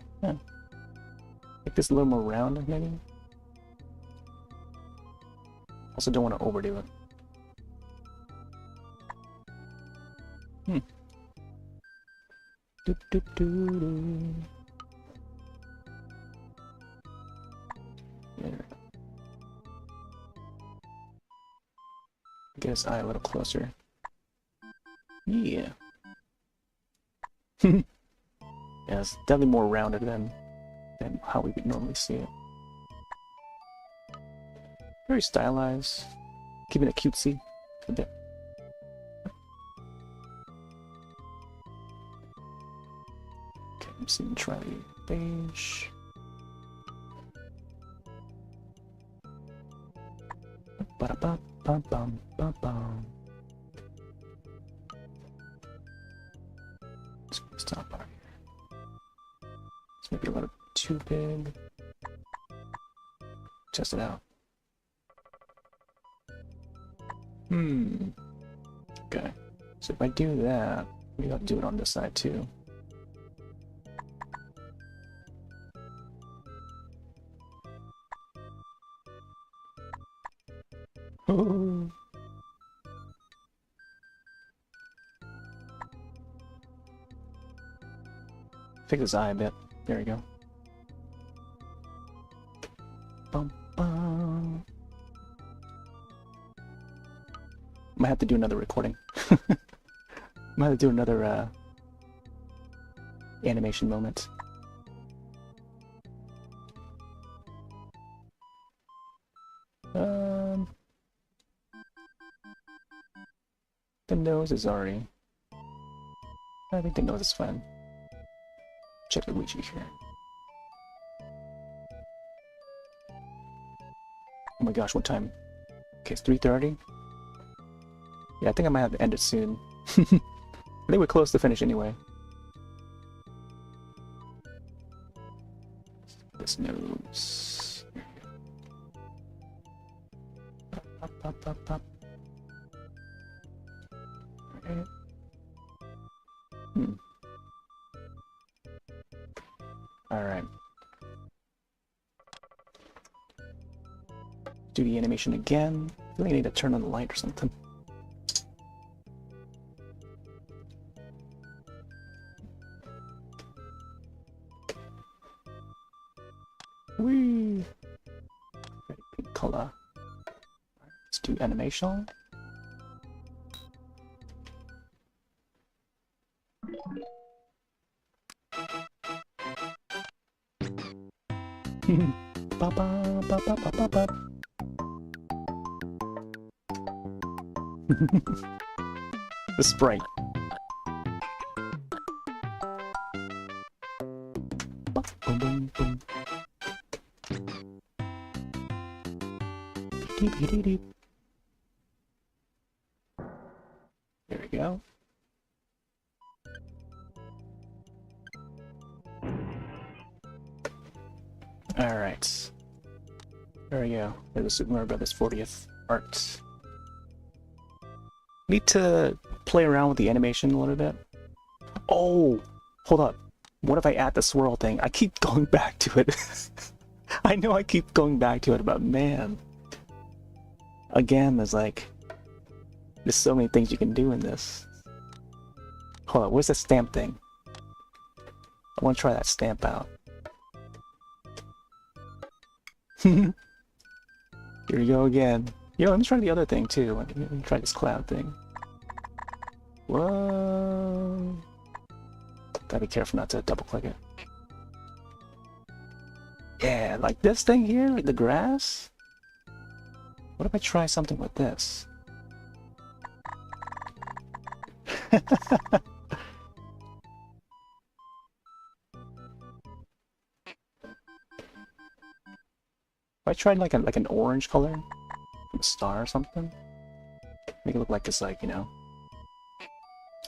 Make this a little more round, maybe. Also, don't want to overdo it. Yeah. Get his eye a little closer. Yeah. Yeah, it's definitely more rounded than how we would normally see it. Very stylized, keeping it cutesy a bit. Okay, I'm seeing try the beige. Ba-da-ba-bum-bum-bum-bum. Stop out here. It's maybe a little too big. Test it out. Okay. So if I do that, maybe I'll do it on this side too. Fix his eye a bit. There we go. Bum, bum. Might have to do another recording. Might have to do another animation moment. The nose is already... I think the nose is fine. Check Luigi here. Oh my gosh, what time? Okay, it's 3:30. Yeah, I think I might have to end it soon. I think we're close to finish anyway. This nose. Up, up, up, up. Right. Alright. Do the animation again. I feel like I need to turn on the light or something. Whee! Very pink color. Let's do animation. Ba ba ba ba ba ba ba. The sprite. Boom, boom, boom. Deep, deep, deep. There we go. Alright. There we go. There's the Super Mario Brothers 40th art. Need to play around with the animation a little bit. Oh! Hold up. What if I add the swirl thing? I keep going back to it. I know I keep going back to it, but man. Again, there's so many things you can do in this. Hold on, where's the stamp thing? I want to try that stamp out. Here we go again. Yo, let me try the other thing too. Let me try this cloud thing. Whoa. Gotta be careful not to double click it. Yeah, like this thing here, like the grass. What if I try something with this? If I tried like an orange color, a star or something, make it look like it's like, you know,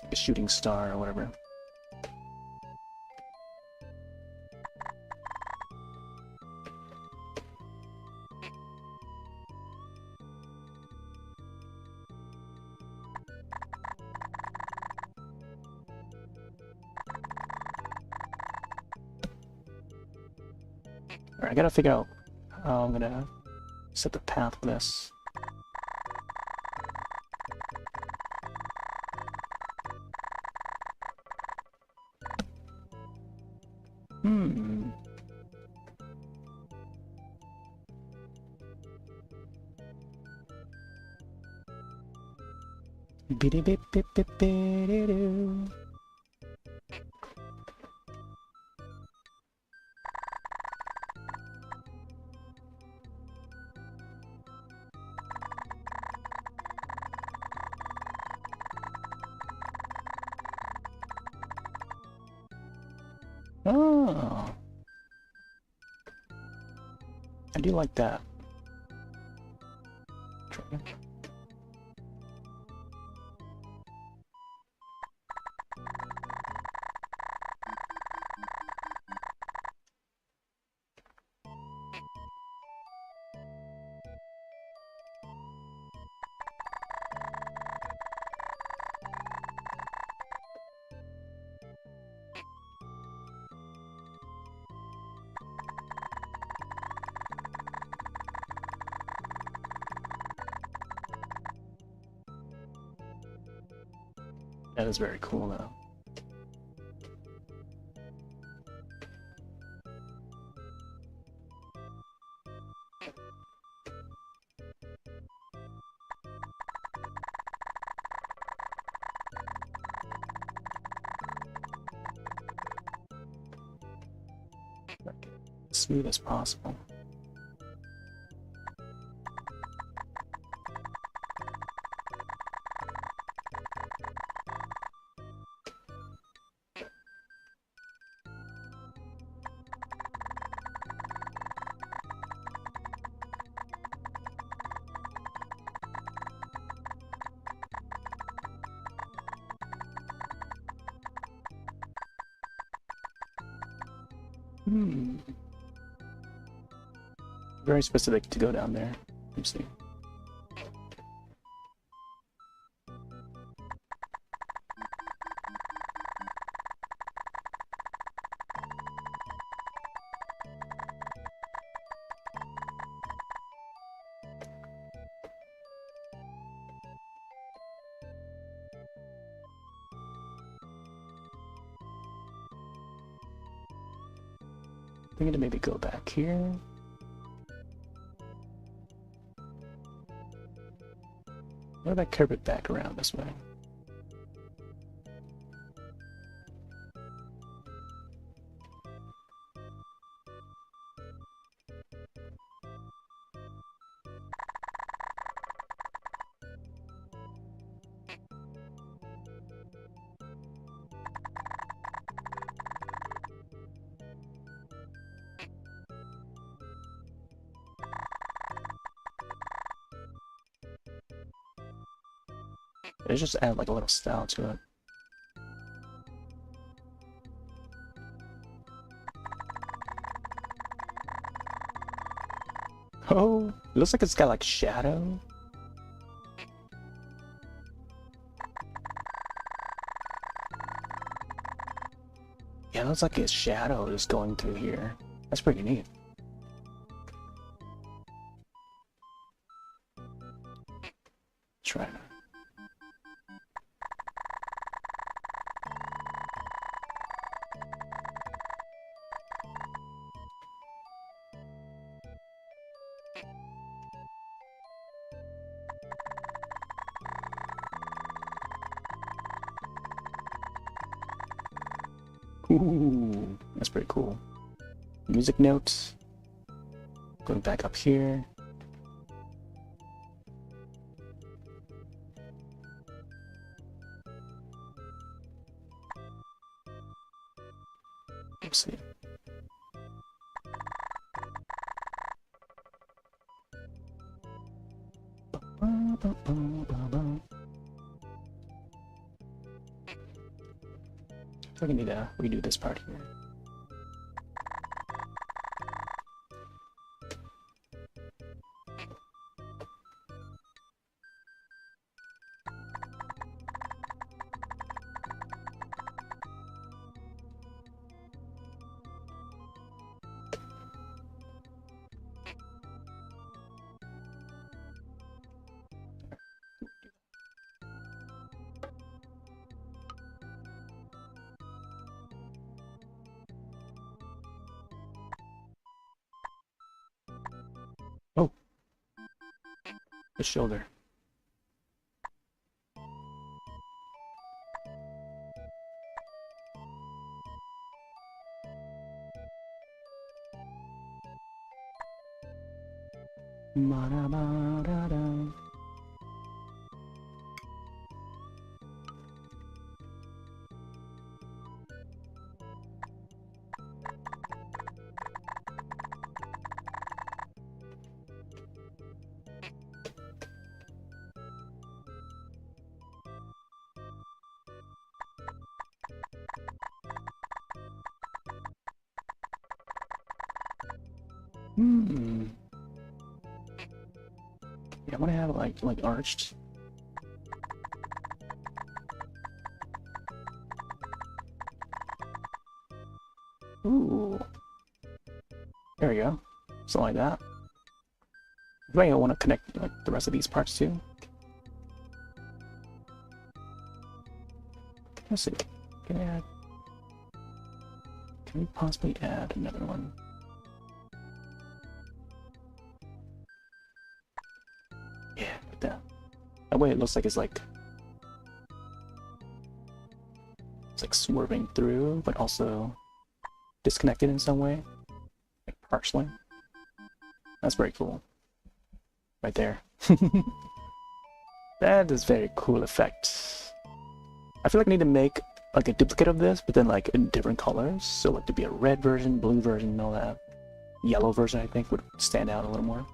like a shooting star or whatever. Alright, I gotta figure out how I'm gonna set the path for this. Biddy bip bip bip biddy doo. Oh, I do like that. Try again. That is very cool though. smooth as possible. Very specific to go down there. Let's see. I'm gonna maybe go back here. What if I curve it back around this way? Let's just add like a little style to it. Oh, it looks like it's got like shadow. Yeah, it looks like his shadow is going through here. That's pretty neat. Try it. Ooh, that's pretty cool. Music notes. Going back up here. Let's see. So we need to redo this part here. Oh, the shoulder. Ma-da-ba-da-da. Yeah, I want to have it like arched. Ooh. There we go. Something like that. You might want to connect like the rest of these parts too. Let's see. Can we possibly add another one? Yeah, like that. That way it looks like it's like swerving through, but also disconnected in some way. Like Partially. That's very cool. Right there. That is very cool effect. I feel like I need to make like a duplicate of this, but then like in different colors. So like to be a red version, blue version, and all that. Yellow version I think would stand out a little more.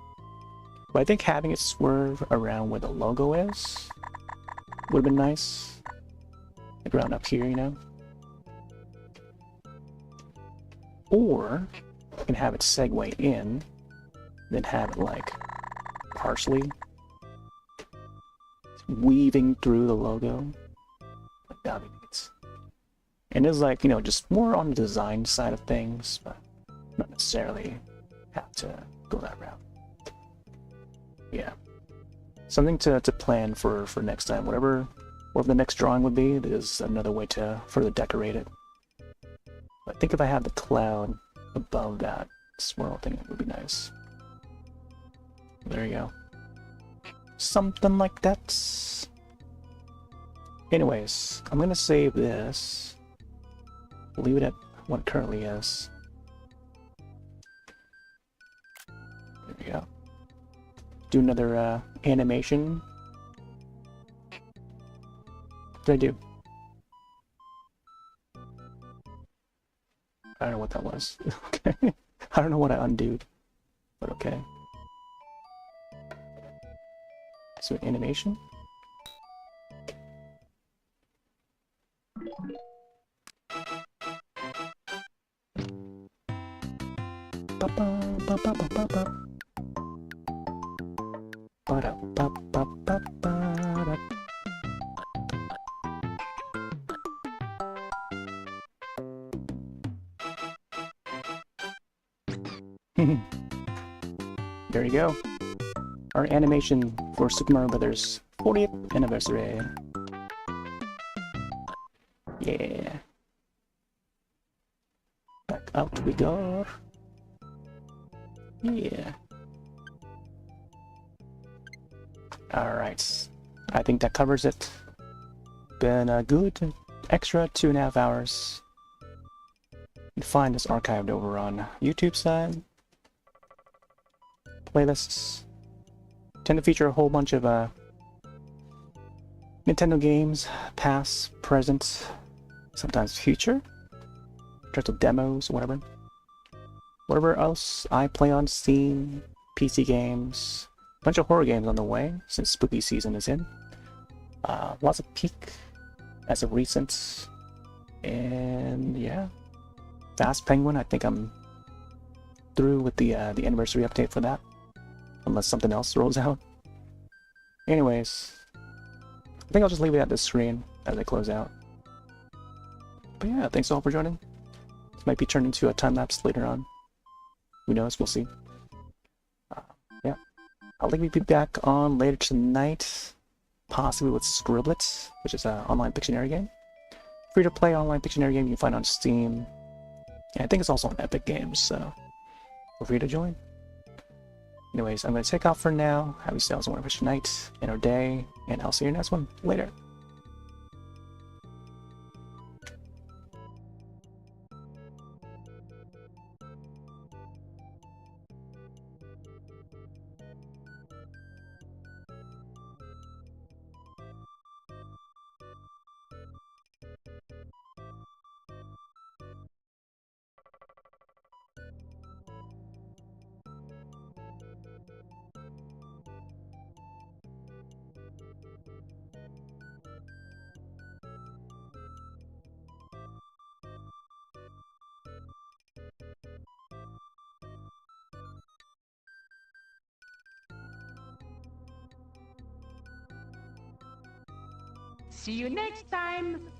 But I think having it swerve around where the logo is would have been nice. Like around up here, you know? Or I can have it segue in, then have it like partially weaving through the logo. Like that would be nice. And it's like, you know, just more on the design side of things, but not necessarily have to go that route. Yeah. Something to plan for next time. Whatever the next drawing would be, there's another way to further decorate it. But I think if I had the cloud above that swirl thing, it would be nice. There you go. Something like that. Anyways, I'm gonna save this. Leave it at what it currently is. There we go. Do another animation. What did I do? I don't know what that was. Okay. I don't know what I undid, but okay. So animation. There you go. Our animation for Super Mario Brothers 40th anniversary. Yeah. Back out we go. Yeah. Alright. I think that covers it. Been a good extra 2.5 hours. You can find this archived over on YouTube side. Playlists tend to feature a whole bunch of Nintendo games, past, present, sometimes future, in terms of demos, whatever. Whatever else I play on Steam, PC games, a bunch of horror games on the way since spooky season is in. Lots of peak as of recent, and yeah, Fast Penguin. I think I'm through with the anniversary update for that, unless something else rolls out. Anyways, I think I'll just leave it at this screen as I close out. But yeah, thanks all for joining. This might be turned into a time lapse later on. Who knows? We'll see. Yeah, I'll likely be back on later tonight, possibly with Scriblet, which is an online Pictionary game. Free to play online Pictionary game you can find on Steam. Yeah, I think it's also on Epic Games, so feel free to join. Anyways, I'm going to take off for now. Have yourselves a wonderful night and or day, and I'll see you next one. Later. See you next time!